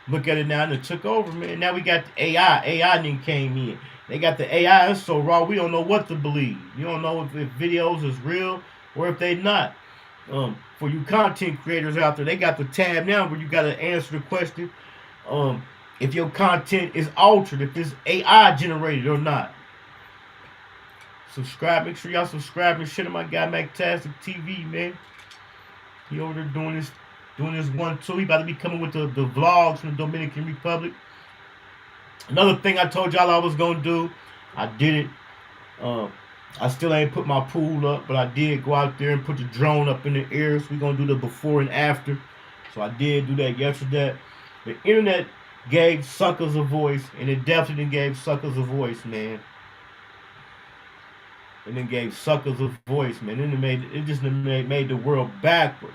[SPEAKER 7] Look at it now, and it took over, man. Now we got the AI. AI then came in. They got the AI. It's so raw, we don't know what to believe. You don't know if videos is real or if they not. For you content creators out there, they got the tab now where you got to answer the question if your content is altered, if it's AI generated or not. Subscribe. Make sure y'all subscribe and shit to my guy Fantastic TV, man. He over there doing this 1-2. He about to be coming with the vlogs from the Dominican Republic. Another thing I told y'all I was gonna do, I did it. I still ain't put my pool up, but I did go out there and put the drone up in the air. So we're going to do the before and after. So I did do that yesterday. The internet gave suckers a voice, and it definitely gave suckers a voice, man. And it gave suckers a voice, man. And it just made the world backwards.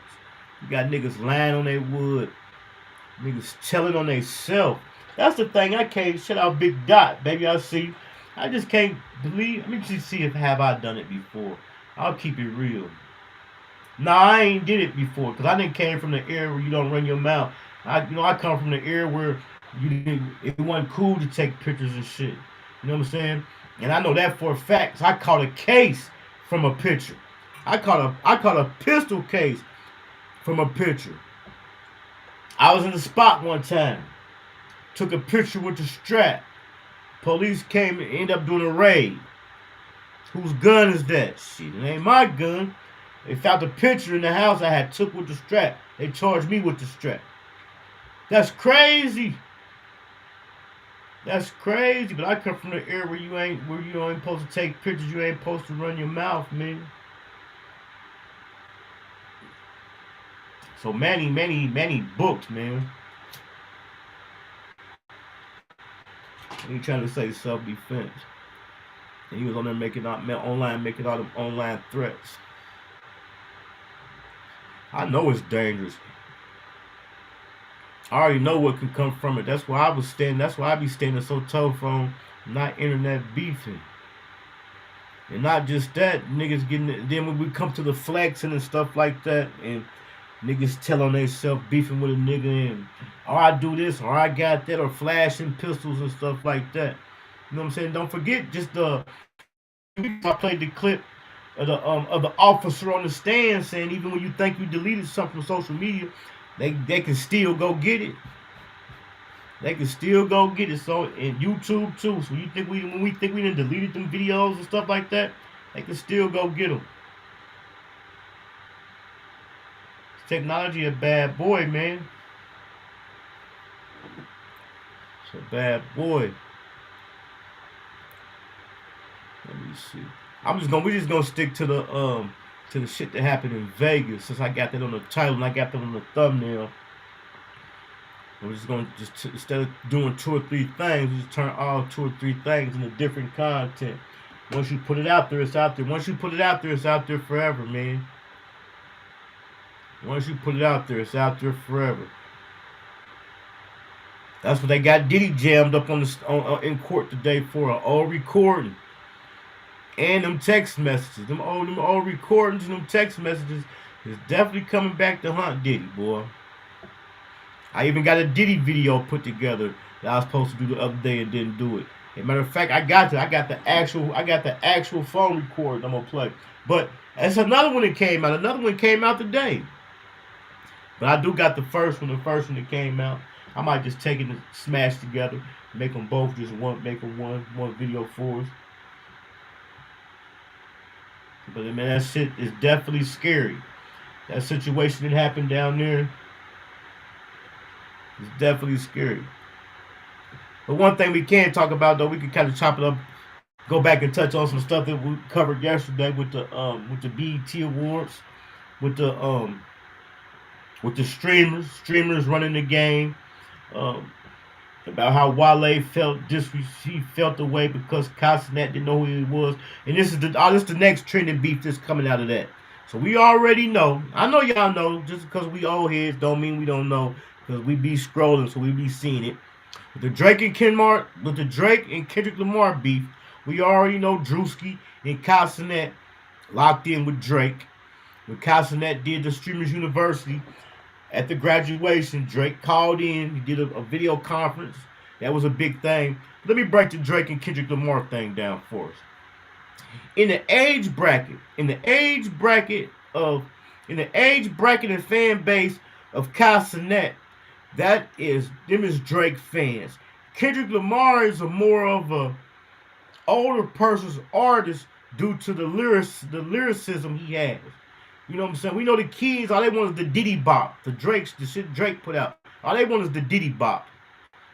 [SPEAKER 7] You got niggas lying on their wood. Niggas telling on they self. That's the thing. I can't shut out Big Dot, baby. I see. I just can't believe. Let me just see if have I done it before. I'll keep it real. Nah, I ain't did it before because I didn't came from the era where you don't run your mouth. I come from the era where it wasn't cool to take pictures and shit. You know what I'm saying? And I know that for a fact. So I caught a case from a picture. I caught a pistol case from a picture. I was in the spot one time. Took a picture with the strap. Police came and ended up doing a raid. Whose gun is that? Shit, it ain't my gun. They found the picture in the house I had took with the strap. They charged me with the strap. That's crazy. That's crazy. But I come from the era where you ain't supposed to take pictures. You ain't supposed to run your mouth, man. So many books, man. He trying to say self-defense. And he was on there making all them online threats. I know it's dangerous. I already know what can come from it. That's why I be standing so tough on not internet beefing. And not just that, niggas getting it. Then when we come to the flexing and stuff like that, and niggas telling themselves beefing with a nigga and or I do this or I got that or flashing pistols and stuff like that. You know what I'm saying? Don't forget I played the clip of the officer on the stand saying even when you think you deleted something from social media, they can still go get it. They can still go get it. So in YouTube too. So when we think we done deleted them videos and stuff like that, they can still go get them. Technology a bad boy, man. It's a bad boy. Let me see. We just gonna stick to the shit that happened in Vegas since I got that on the title and I got that on the thumbnail. We're just gonna instead of doing 2 or 3 things, we just turn all 2 or 3 things into different content. Once you put it out there, it's out there. Once you put it out there, it's out there forever, man. Once you put it out there, it's out there forever. That's what they got Diddy jammed up in court today for, an old recording. And them text messages. Them old recordings and them text messages is definitely coming back to haunt Diddy, boy. I even got a Diddy video put together that I was supposed to do the other day and didn't do it. As a matter of fact, I got the actual phone recording I'm gonna play. But that's another one that came out. Another one came out today. But I do got the first one that came out. I might just take it and smash together, make them both just make them one video for us. But man, that shit is definitely scary. That situation that happened down there is definitely scary. But one thing we can talk about though, we can kind of chop it up, go back and touch on some stuff that we covered yesterday with the BET Awards, with the streamers running the game, about how Wale felt the way because Cassinet didn't know who he was, and this is the next trending beef that's coming out of that. So we already know. I know y'all know. Just because we old heads don't mean we don't know, because we be scrolling, so we be seeing it. With the Drake and Kendrick Lamar beef, we already know Drewski and Cassinet locked in with Drake. When Cassinet did the Streamers University. At the graduation, Drake called in. He did a video conference. That was a big thing. Let me break the Drake and Kendrick Lamar thing down for us. In the age bracket and fan base of Cassinet, them is Drake fans. Kendrick Lamar is more of a older person's artist due to the lyricism he has. You know what I'm saying? We know the kids, all they want is the Diddy Bop, the shit Drake put out. All they want is the Diddy Bop.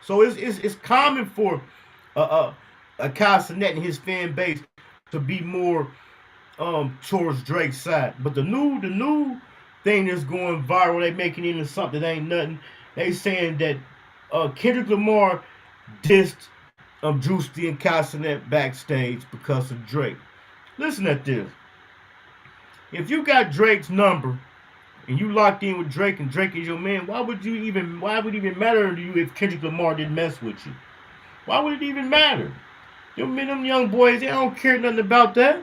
[SPEAKER 7] So it's common for a Cassinet and his fan base to be more towards Drake's side. But the new thing that's going viral, they making it into something that ain't nothing. They saying that Kendrick Lamar dissed Drewski and Cassinet backstage because of Drake. Listen at this. If you got Drake's number and you locked in with Drake and Drake is your man, why would it even matter to you if Kendrick Lamar didn't mess with you? Why would it even matter? Them young boys, they don't care nothing about that.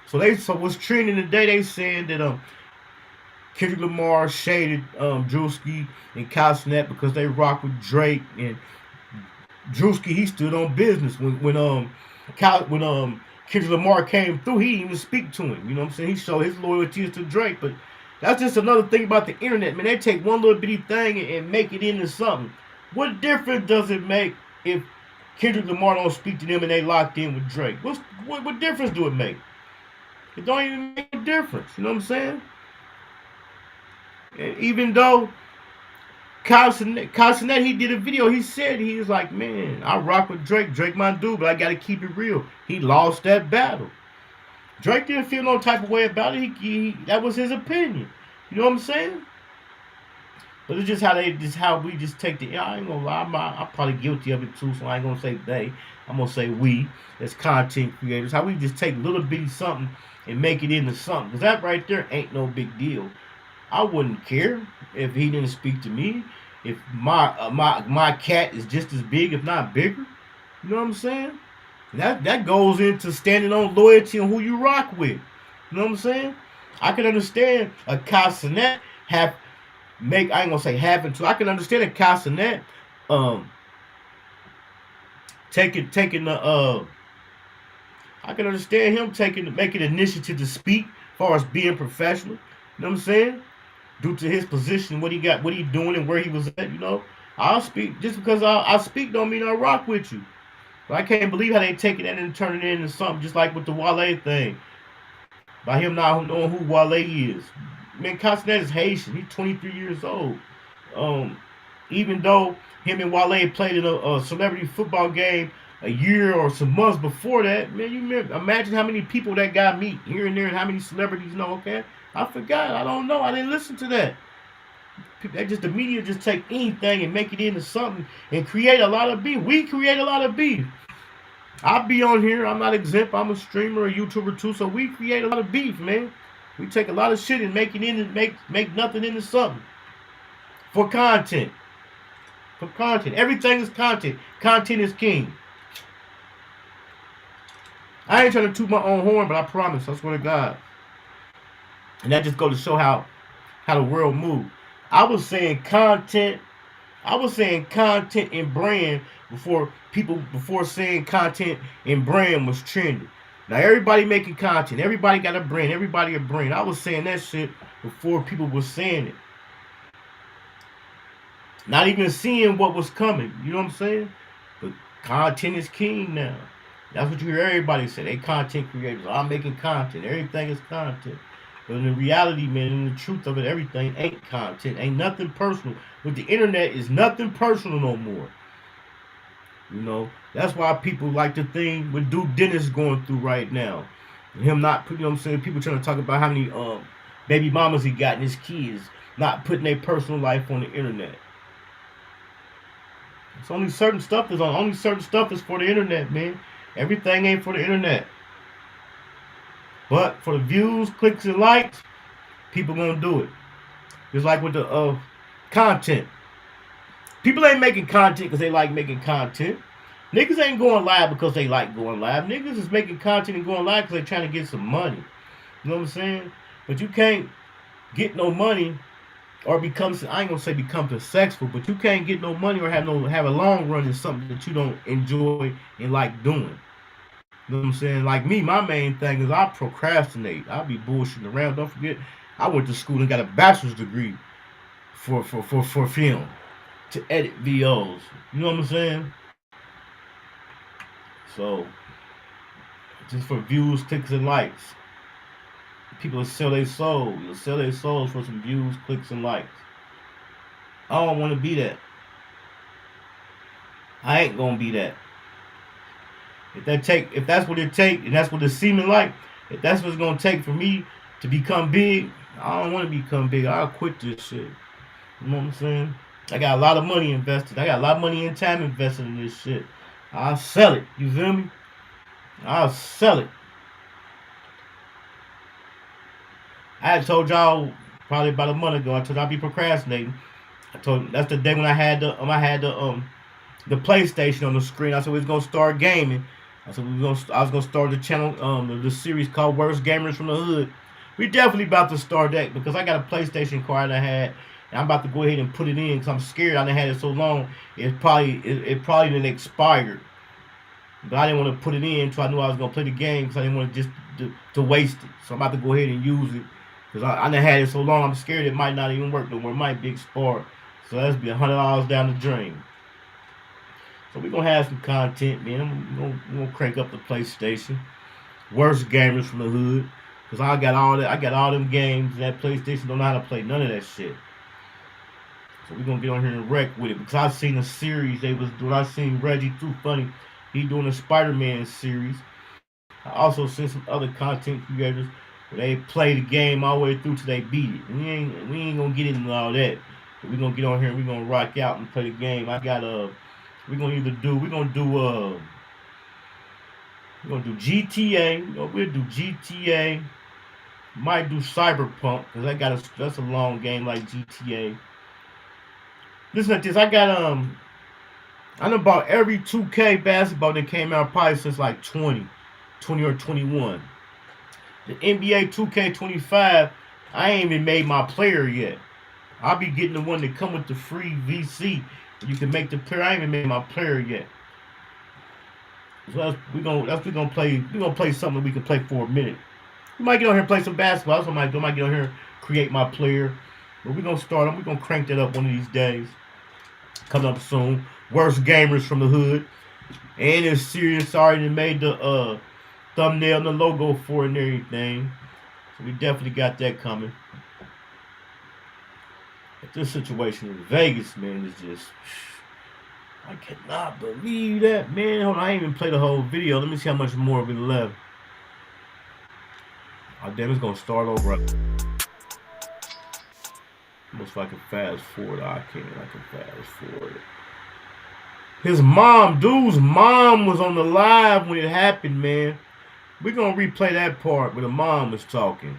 [SPEAKER 7] So what's trending today, they saying that Kendrick Lamar shaded Drewski and Cassinet because they rock with Drake, and Drewski, he stood on business when Kendrick Lamar came through. He didn't even speak to him. You know what I'm saying? He showed his loyalty to Drake. But that's just another thing about the internet, man. They take one little bitty thing and make it into something. What difference does it make if Kendrick Lamar don't speak to them and they locked in with Drake? What difference do it make? It don't even make a difference. You know what I'm saying? And even though Cassinet, he did a video. He said, he was like, man, I rock with Drake. Drake my dude, but I got to keep it real. He lost that battle. Drake didn't feel no type of way about it. That was his opinion. You know what I'm saying? But it's just how we just take the. I ain't gonna lie, I'm probably guilty of it too. So I ain't gonna say they. I'm gonna say we as content creators. How we just take little bitty something and make it into something. Cause that right there ain't no big deal. I wouldn't care if he didn't speak to me. If my cat is just as big, if not bigger. You know what I'm saying? That goes into standing on loyalty and who you rock with. You know what I'm saying? I can understand a Cassinet I ain't gonna say happen to. I can understand a Cassinet taking the I can understand him making initiative to speak as far as being professional. You know what I'm saying? Due to his position, what he doing and where he was at, you know. I'll speak. Just because I speak don't mean I rock with you. But I can't believe how they taking that and turning it into something just like with the Wale thing. By him not knowing who Wale is. Man, Cassinet is Haitian. He's 23 years old. Even though him and Wale played in a celebrity football game a year or some months before that, man, you imagine how many people that guy meet here and there and how many celebrities know, okay? I forgot. I don't know. I didn't listen to that. The media just take anything and make it into something and create a lot of beef. We create a lot of beef. I'll be on here. I'm not exempt. I'm a streamer, a YouTuber too. So we create a lot of beef, man. We take a lot of shit and make it into make nothing into something. For content. For content. Everything is content. Content is king. I ain't trying to toot my own horn, but I promise. I swear to God. And that just goes to show how the world moves. I was saying content and brand before saying content and brand was trending. Now everybody making content. Everybody got a brand. Everybody a brand. I was saying that shit before people were saying it. Not even seeing what was coming. You know what I'm saying? But content is king now. That's what you hear everybody say. They content creators. I'm making content. Everything is content. But in the reality, man, in the truth of it, everything ain't content. Ain't nothing personal. With the internet, is nothing personal no more. You know, that's why people like the thing with Dude Dennis going through right now. And him not, you know what I'm saying? People trying to talk about how many baby mamas he got and his kids. Not putting their personal life on the internet. It's only certain stuff is for the internet, man. Everything ain't for the internet. But for the views, clicks, and likes, people gonna do it. Just like with the content. People ain't making content because they like making content. Niggas ain't going live because they like going live. Niggas is making content and going live because they trying to get some money. You know what I'm saying? But you can't get no money or become, I ain't gonna say become successful, but you can't get no money or have a long run in something that you don't enjoy and like doing. You know what I'm saying? Like me, my main thing is I procrastinate. I'll be bullshitting around. Don't forget, I went to school and got a bachelor's degree for film, to edit VOs. You know what I'm saying? So, just for views, clicks, and likes. People will sell their soul. You'll sell their souls for some views, clicks, and likes. I don't want to be that. I ain't gonna be that. If that's what it take, and that's what it's seeming like, if that's what it's gonna take for me to become big, I don't want to become big. I'll quit this shit. You know what I'm saying? I got a lot of money invested. I got a lot of money and time invested in this shit. I'll sell it. You feel me? I'll sell it. I had told y'all probably about a month ago. I told y'all I'd be procrastinating. I told that's the day when I had the PlayStation on the screen. I said we was gonna start gaming. I said I was gonna start the channel, the series called Worst Gamers from the Hood. We definitely about to start that because I got a PlayStation card I had, and I'm about to go ahead and put it in because I'm scared. I done had it so long, it probably didn't expire. But I didn't want to put it in until I knew I was gonna play the game because I didn't want to just to waste it. So I'm about to go ahead and use it because I done had it so long. I'm scared it might not even work no more. It might be expired. So that's be $100 down the drain. So we're gonna have some content, man. We're gonna crank up the PlayStation. Worst Gamers from the Hood. Cause I got all them games, and that PlayStation don't know how to play none of that shit. So we're gonna get on here and wreck with it. Because I've seen a series they was doing. I seen Reggie Too Funny. He doing a Spider-Man series. I also seen some other content creators where they play the game all the way through till they beat it. We ain't gonna get into all that. But we're gonna get on here and we're gonna rock out and play the game. We're gonna do GTA. We'll do GTA. Might do Cyberpunk because that's a long game like GTA. Listen to this. I done bought every 2K basketball that came out probably since like 20 or 21. The NBA 2K25, I ain't even made my player yet. I'll be getting the one that come with the free VC. You can make the player. I ain't even made my player yet. So we're gonna play something we can play for a minute. We might get on here and play some basketball. That's what I might get on here and create my player. But we're gonna start them. We're gonna crank that up one of these days. Coming up soon. Worst Gamers from the Hood. And it's serious. Already made the thumbnail and the logo for it and everything. So we definitely got that coming. But this situation in Vegas, man, is just... I cannot believe that, man. Hold on, I ain't even played the whole video. Let me see how much more of it left. Oh, damn, it's gonna start over. Almost like a fast forward. I can fast forward it. His mom, dude's mom was on the live when it happened, man. We're gonna replay that part where the mom was talking.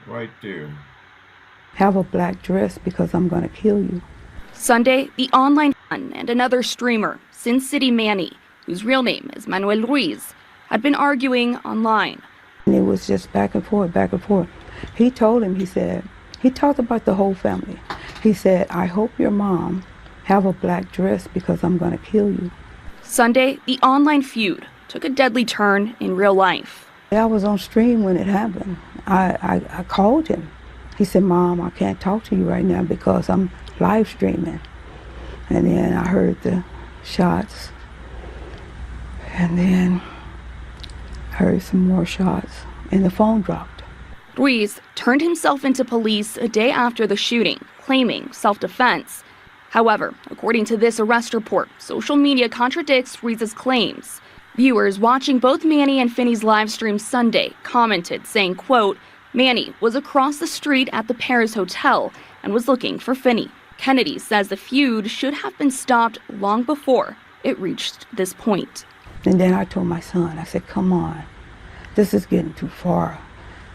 [SPEAKER 7] Right there.
[SPEAKER 19] Have a black dress because I'm gonna kill you.
[SPEAKER 20] Sunday, the online and another streamer, Sin City Manny, whose real name is Manuel Ruiz, had been arguing online.
[SPEAKER 19] And it was just back and forth, back and forth. He told him, he talked about the whole family. He said, I hope your mom have a black dress because I'm gonna kill you.
[SPEAKER 20] Sunday, the online feud took a deadly turn in real life.
[SPEAKER 19] I was on stream when it happened. I called him. He said, Mom, I can't talk to you right now because I'm live streaming. And then I heard the shots. And then heard some more shots. And the phone dropped.
[SPEAKER 20] Ruiz turned himself into police a day after the shooting, claiming self-defense. However, according to this arrest report, social media contradicts Ruiz's claims. Viewers watching both Manny and Finney's live stream Sunday commented saying, quote, Manny was across the street at the Paris Hotel and was looking for Finney. Kennedy says the feud should have been stopped long before it reached this point.
[SPEAKER 19] And then I told my son, I said, come on, this is getting too far.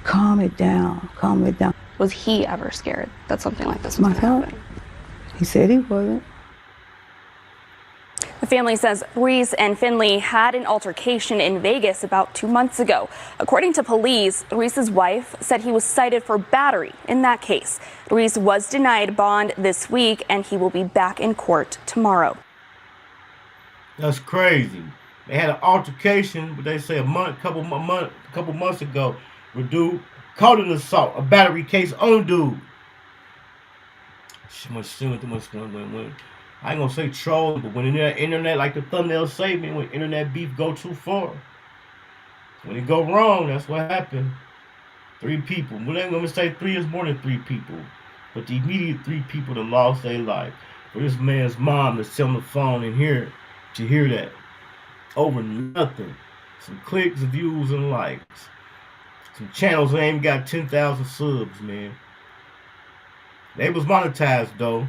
[SPEAKER 19] Calm it down, calm it down.
[SPEAKER 20] Was he ever scared that something like this was going to happen?
[SPEAKER 19] He said he wasn't.
[SPEAKER 20] The family says Ruiz and Finley had an altercation in Vegas about 2 months ago. According to police, Ruiz's wife said he was cited for battery in that case. Ruiz was denied bond this week, and he will be back in court tomorrow.
[SPEAKER 7] That's crazy. They had an altercation, but they say a couple months ago, where dude caught an assault, a battery case on dude. Too much going. I ain't gonna say troll, but when internet, like the thumbnail say, me, when internet beef go too far, when it go wrong, that's what happened. 3 people. Well, I'm gonna say 3 is more than 3 people, but the immediate 3 people that lost their life. For this man's mom to sit on the phone and hear that over nothing. Some clicks, views, and likes. Some channels that ain't got 10,000 subs, man. They was monetized though,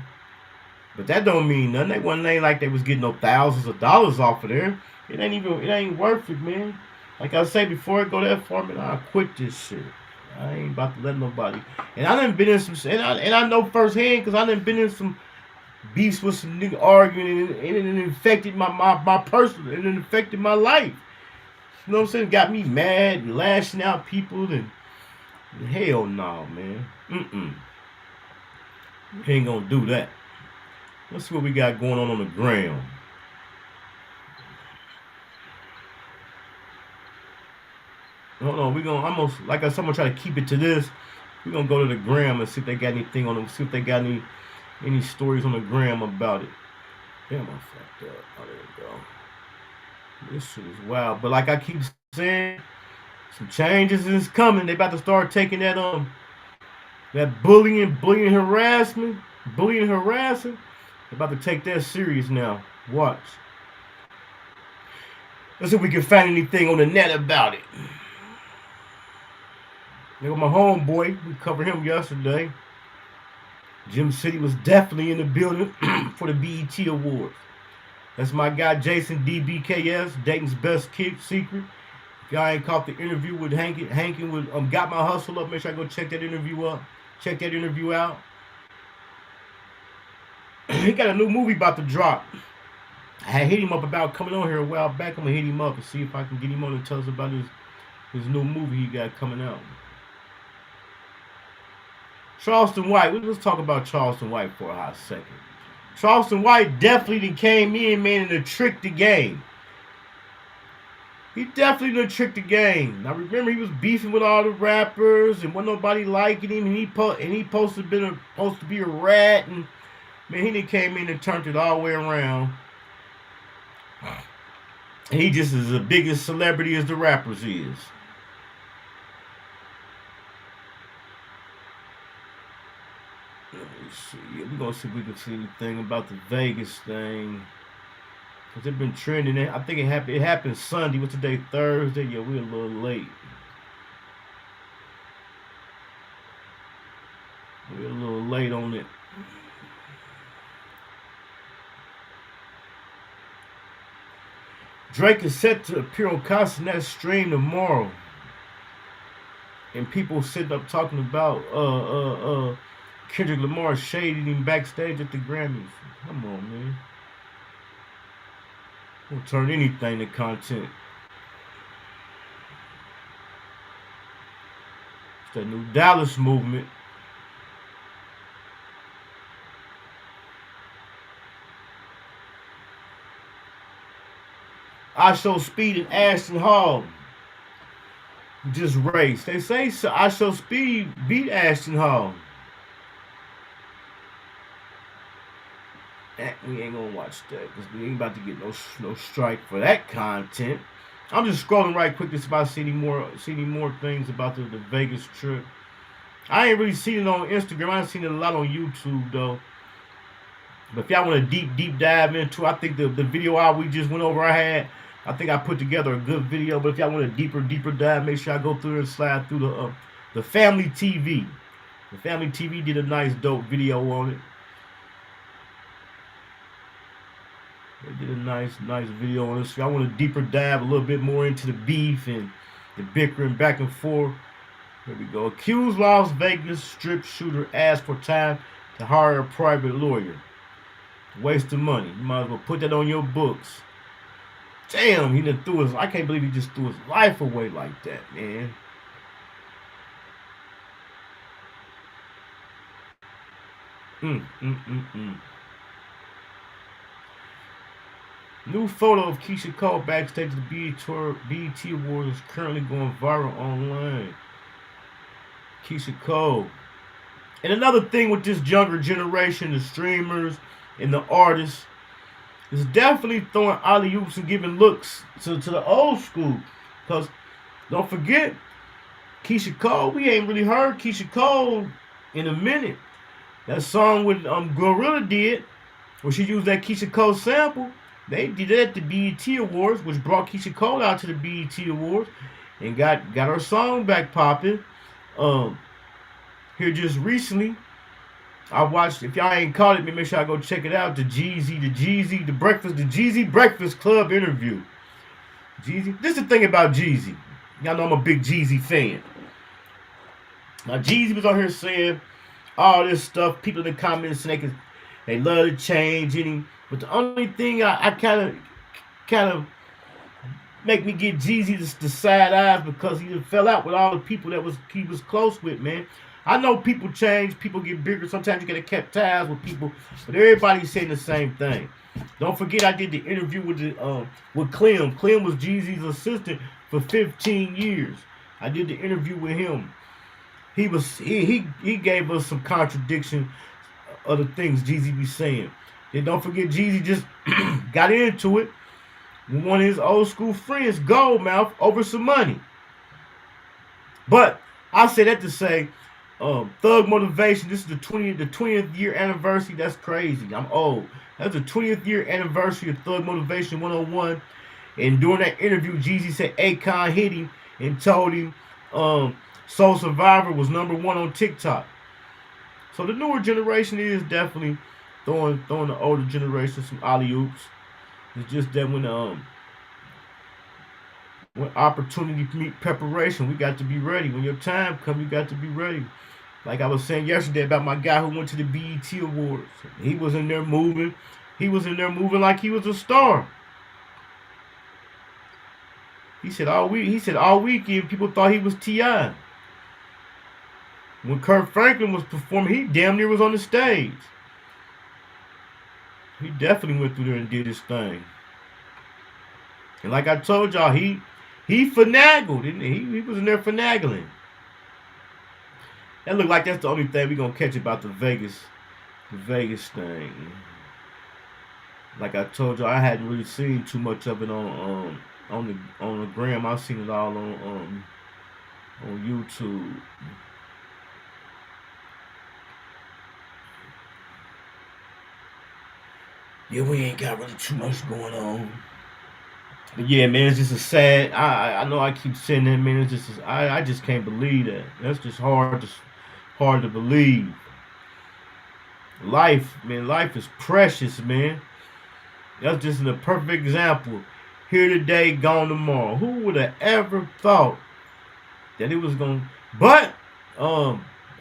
[SPEAKER 7] but that don't mean nothing. Ain't like they was getting no thousands of dollars off of there. It ain't worth it, man. Like I say, before I go that far, man, I'll quit this shit. I ain't about to let nobody. And I done been in some, and I know firsthand because I done been in some beefs with some nigga arguing, and it infected my personal, and it infected my life. You know what I'm saying? Got me mad and lashing out people, and hell no, man. Ain't gonna do that. Let's see what we got going on the ground. Hold on, we gonna almost, like I said, I'm gonna try to keep it to this. We're gonna go to the gram and see if they got anything on them, see if they got any stories on the gram about it. Damn, I fucked up. Oh, there we go. This shit is wild. But like I keep saying, some changes is coming. They about to start taking that bullying, harassing. They're about to take that serious now. Watch. Let's see if we can find anything on the net about it. There my homeboy. We covered him yesterday. Jim City was definitely in the building for the BET Awards. That's my guy Jason DBKS, Dayton's best secret. Guy ain't caught the interview with Hankin. Hankin with Got My Hustle Up. Make sure I go check that interview out. He got a new movie about to drop. I had hit him up about coming on here a while back. I'm gonna hit him up and see if I can get him on and tell us about his new movie he got coming out. Charleston White. Let's talk about Charleston White for a hot second. Charleston White definitely came in, man, and tricked the game. He definitely done tricked the game. Now remember, he was beefing with all the rappers, and wasn't nobody liking him, and he supposed to be a rat, and man, he done came in and turned it all the way around. And he just is the biggest celebrity as the rappers is. Let me see. We're going to see if we can see anything about the Vegas thing. Because it's been trending. I think it happened Sunday. What's today? Thursday? Yeah, we're a little late. We're a little late on it. Drake is set to appear on Castanet's stream tomorrow. And people sitting up talking about Kendrick Lamar shading him backstage at the Grammys. Come on, man. We'll turn anything to content. It's that new Dallas movement. I Show Speed and Ashton Hall just raced. They say I Show Speed beat Ashton Hall. We ain't gonna watch that because we ain't about to get no strike for that content. I'm just scrolling right quick just about seeing more things about the Vegas trip. I ain't really seen it on Instagram. I ain't seen it a lot on YouTube though. But if y'all want to deep dive into, I think the video we just went over, I think I put together a good video. But if y'all want a deeper dive, make sure I go through and slide through the Family TV. The Family TV did a nice dope video on it. They did a nice video on this. I want to deeper dive a little bit more into the beef and the bickering back and forth. Here we go. Accused Las Vegas strip shooter asked for time to hire a private lawyer. Waste of money. You might as well put that on your books. Damn, he done threw his. I can't believe he just threw his life away like that, man. New photo of Keisha Cole backstage at the BET Awards is currently going viral online. Keisha Cole. And another thing with this younger generation, the streamers and the artists, is definitely throwing alley-oops and giving looks to the old school. Because don't forget, Keisha Cole, we ain't really heard Keisha Cole in a minute. That song with Gorilla did, where she used that Keisha Cole sample, They did it at the BET Awards, which brought Keisha Cole out to the BET Awards and got her song back popping. Here just recently, I watched, if y'all ain't caught it, make sure I go check it out, the Jeezy Breakfast Club interview. Jeezy, this is the thing about Jeezy. Y'all know I'm a big Jeezy fan. Now Jeezy was on here saying all this stuff. People in the comments saying they love to change any, but the only thing I kind of make me get Jeezy the side eyes because he fell out with all the people that he was close with, man. I know people change, people get bigger. Sometimes you gotta keep ties with people, but everybody's saying the same thing. Don't forget, I did the interview with Clem. Clem was Jeezy's assistant for 15 years. I did the interview with him. He gave us some contradiction of the things Jeezy be saying. And don't forget, Jeezy just got into it with one of his old school friends, Goldmouth, over some money. But I say that to say, Thug Motivation, this is the 20th year anniversary. That's crazy. I'm old. That's the 20th year anniversary of Thug Motivation 101. And during that interview, Jeezy said Akon hit him and told him Soul Survivor was #1 on TikTok. So the newer generation is definitely throwing the older generation some alley-oops. It's just that when opportunity meet preparation, we got to be ready. When your time comes, you got to be ready. Like I was saying yesterday about my guy who went to the BET Awards. He was in there moving. He was in there moving like he was a star. He said all weekend people thought he was T.I. When Kirk Franklin was performing, he damn near was on the stage. He definitely went through there and did his thing. And like I told y'all, he finagled, didn't he? He was in there finagling. That look like that's the only thing we're gonna catch about the Vegas thing. Like I told y'all, I hadn't really seen too much of it on the gram. I've seen it all on YouTube. Yeah, we ain't got really too much going on. But yeah, man, it's just a sad. I know I keep saying that, man. It's just I just can't believe that. That's just hard to believe. Life, man, life is precious, man. That's just a perfect example. Here today, gone tomorrow. Who would have ever thought that it was gonna? But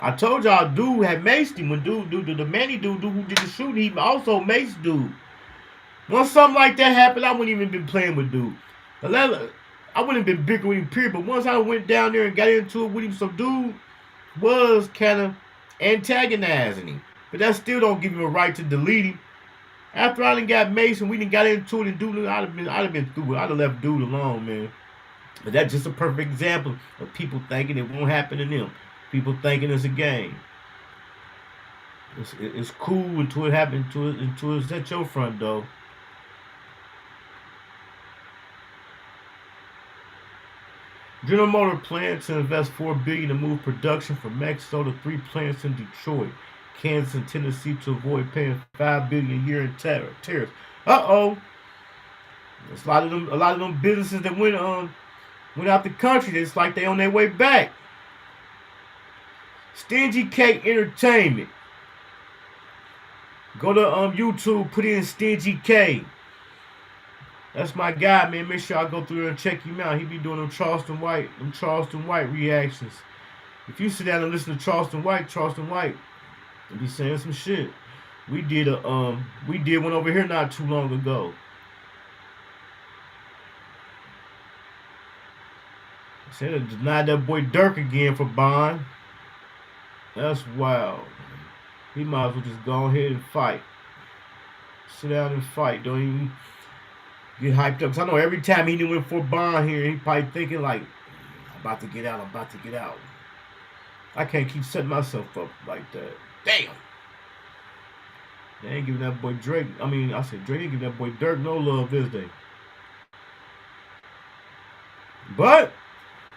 [SPEAKER 7] I told y'all, dude had maced him. When the Manny dude who did the shooting, he also maced dude. Once something like that happened, I wouldn't even been playing with dude. I wouldn't have been bigger with him, period. But once I went down there and got into it with him, some dude was kind of antagonizing him. But that still don't give him a right to delete him. After I done got maced and we done got into it and dude, I'd have been through it. I'd have left dude alone, man. But that's just a perfect example of people thinking it won't happen to them. People thinking it's a game. It's cool until it happens, until it's at your front door. General Motors plans to invest $4 billion to move production from Mexico to 3 plants in Detroit, Kansas, and Tennessee to avoid paying $5 billion a year in tariffs. It's a lot of them businesses that went out the country. It's like they on their way back. Stingy K Entertainment. Go to YouTube, put in Stingy K. That's my guy, man. Make sure I go through there and check him out. He be doing them Charleston White reactions. If you sit down and listen to Charleston White, he be saying some shit. We did one over here not too long ago. Said it denied that boy Dirk again for bond. That's wild. He might as well just go ahead and fight. Sit down and fight. Don't even get hyped up. Because I know every time he went for bond here, he probably thinking like, I'm about to get out. I can't keep setting myself up like that. Damn. They ain't giving that boy Drake. Drake ain't giving that boy Dirk no love, is they? But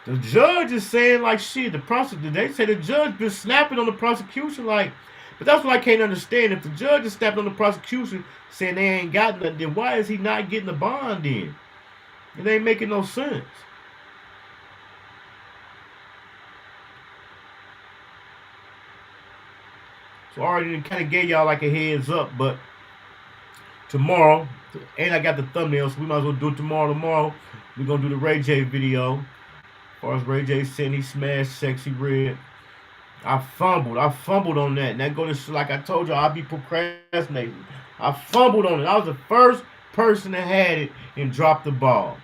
[SPEAKER 7] the judge is saying like shit. They say the judge been snapping on the prosecution like, But that's what I can't understand. If the judge is snapping on the prosecution saying they ain't got nothing, then why is he not getting the bond in? It ain't making no sense. So I already kind of gave y'all like a heads up, but tomorrow, and I got the thumbnail, so we might as well do it tomorrow. Tomorrow, we're going to do the Ray J video. As far as Ray J said, he smashed Sexy Red. I fumbled on that. And that goes to, like I told you, I'll be procrastinating. I fumbled on it. I was the first person that had it and dropped the ball.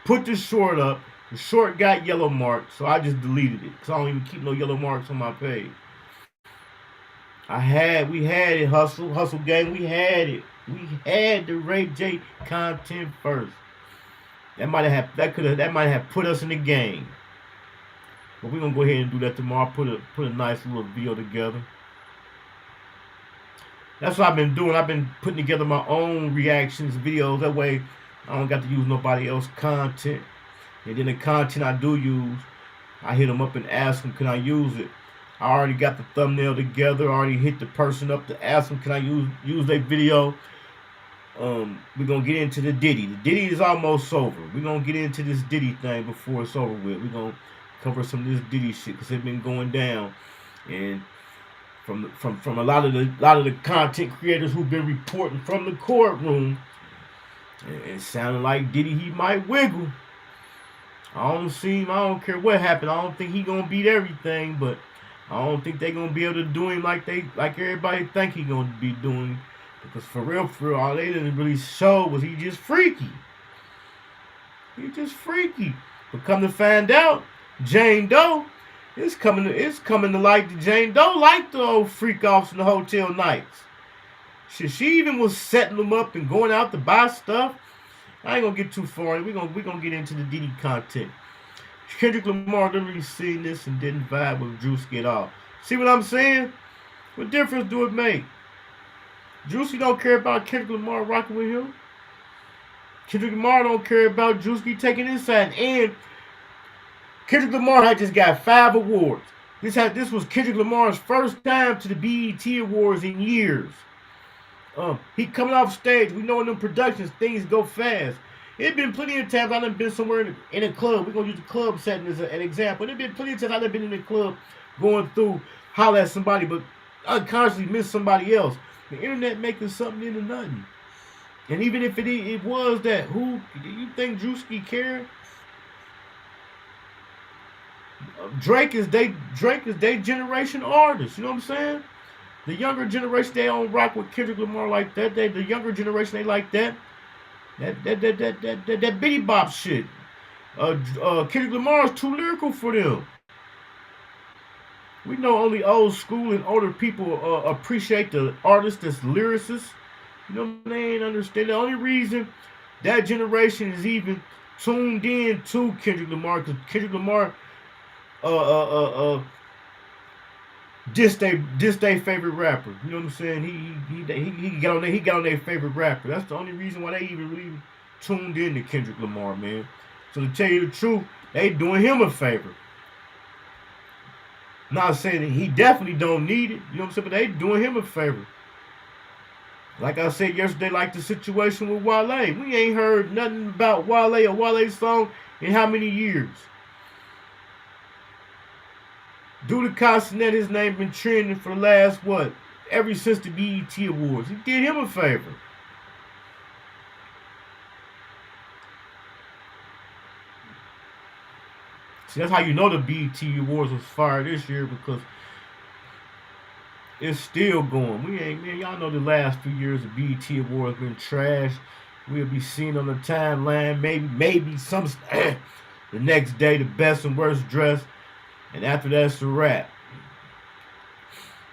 [SPEAKER 7] Put the short up. The short got yellow marks, so I just deleted it. Because I don't even keep no yellow marks on my page. We had it, Hustle Gang. We had it. We had the Ray J content first. That might have put us in the game. But we're gonna go ahead and do that tomorrow. Put a nice little video together. That's what I've been doing. I've been putting together my own reactions videos. That way I don't got to use nobody else's content. And then the content I do use, I hit them up and ask them, can I use it? I already got the thumbnail together. I already hit the person up to ask them, can I use their video? We're going to get into the Diddy. The Diddy is almost over. We're going to get into this Diddy thing before it's over with. We're going to cover some of this Diddy shit because it's been going down. And from a lot of the content creators who've been reporting from the courtroom, it sounded like Diddy, he might wiggle. I don't care what happened. I don't think he going to beat everything, but I don't think they're going to be able to do him like everybody think he's going to be doing. Because for real, all they didn't really show was he just freaky. He just freaky. But come to find out, Jane Doe, it's coming to light that Jane Doe liked the old freak offs in the hotel nights. She even was setting them up and going out to buy stuff. I ain't gonna get too far. We're gonna get into the Diddy content. Kendrick Lamar didn't really see this and didn't vibe with Drewski at all. See what I'm saying? What difference do it make? Drewski don't care about Kendrick Lamar rocking with him. Kendrick Lamar don't care about Drewski taking his side. And Kendrick Lamar had just got 5 awards. This was Kendrick Lamar's first time to the BET Awards in years. He coming off stage. We know in them productions things go fast. It been plenty of times I done been somewhere in a club. We're gonna use the club setting as an example. It been plenty of times I done been in the club going through, holler at somebody, but unconsciously miss somebody else. The internet making something into nothing. And even if it was that, who do you think Drewski cared? Drake is they generation artist. You know what I'm saying? The younger generation, they don't rock with Kendrick Lamar like that. The younger generation, they like that bitty bop shit. Kendrick Lamar is too lyrical for them. We know only old school and older people appreciate the artist that's lyricists. You know, they ain't understand. The only reason that generation is even tuned in to Kendrick Lamar, because Kendrick Lamar diss they favorite rapper. You know what I'm saying? He got on their favorite rapper. That's the only reason why they even really tuned in to Kendrick Lamar, man. So to tell you the truth, they doing him a favor. Not saying that he definitely don't need it, you know what I'm saying, but they doing him a favor. Like I said yesterday, like the situation with Wale. We ain't heard nothing about Wale or Wale's song in how many years? Due to Castanet, his name been trending for the last, ever since the BET Awards. He did him a favor. See, that's how you know the BET Awards was fire this year, because it's still going. Man, y'all know the last few years of BET Awards been trash. We'll be seeing on the timeline, maybe some the next day, the best and worst dressed. And after that's a wrap.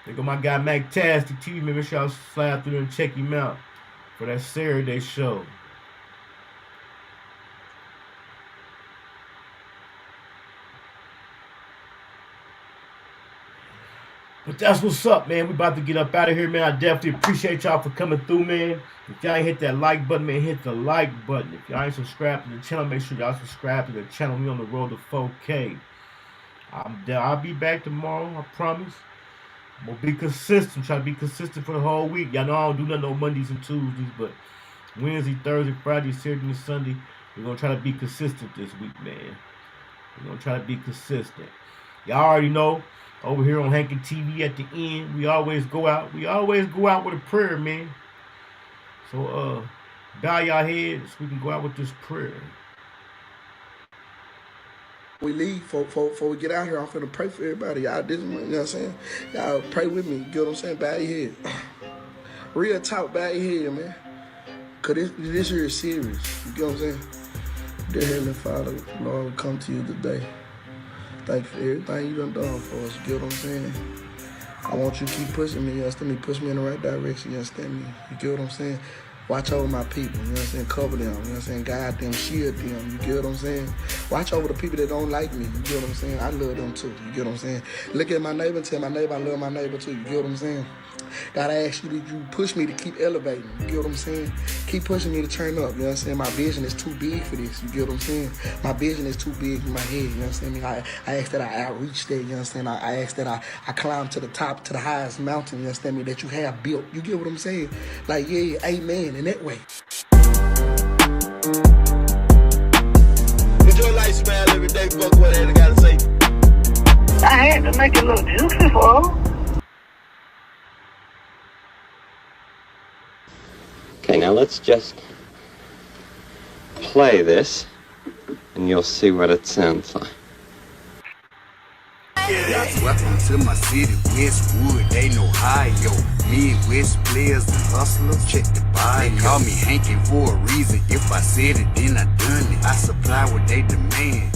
[SPEAKER 7] There go my guy Mactastic TV. Make sure y'all slide through there and check him out for that Saturday show. But that's what's up, man. We about to get up out of here, man. I definitely appreciate y'all for coming through, man. If y'all ain't hit that like button, man, hit the like button. If y'all ain't subscribed to the channel, make sure y'all subscribe to the channel. We on the road to 4K. I'll be back tomorrow, I promise. I'm gonna be consistent. Try to be consistent for the whole week. Y'all know I don't do nothing on Mondays and Tuesdays, but Wednesday, Thursday, Friday, Saturday, and Sunday, we're gonna try to be consistent this week, man. We're gonna try to be consistent. Y'all already know, over here on Hankin TV at the end, we always go out. We always go out with a prayer, man. So bow y'all heads. We can go out with this prayer.
[SPEAKER 21] We leave, before we get out here, I'm finna pray for everybody. Y'all, you know what I'm saying? Y'all pray with me. You get what I'm saying? Bow your head. Real talk, bow your head, man. Because this here is serious. You get what I'm saying? Dear Heavenly Father, Lord, we come to you today. Thank you for everything you done for us. You get what I'm saying? I want you to keep pushing me. You understand me? Push me in the right direction. You understand me? You get what I'm saying? Watch over my people, you know what I'm saying? Cover them, you know what I'm saying? Guide them, shield them, you get what I'm saying? Watch over the people that don't like me, you get what I'm saying? I love them too, you get what I'm saying? Look at my neighbor and tell my neighbor I love my neighbor too, you get what I'm saying? God, I ask you that you push me to keep elevating, you get what I'm saying? Keep pushing me to turn up, you know what I'm saying? My vision is too big for this, you get what I'm saying? My vision is too big in my head, you know what I'm saying? I ask that I outreach that, you understand? I ask that I climb to the top, to the highest mountain, you understand me, that you have built, you get what I'm saying? Like, yeah, amen, in that way.
[SPEAKER 1] Enjoy life, smile every day, fuck what I gotta say. I had to make it look juicy for her.
[SPEAKER 6] Okay, now let's just play this, and you'll see what it sounds like.
[SPEAKER 2] Welcome to my city, Westwood, they know Ohio. Midwest players and hustlers, check the bio. They call me Hankin for a reason. If I said it, then I done it. I supply what they demand.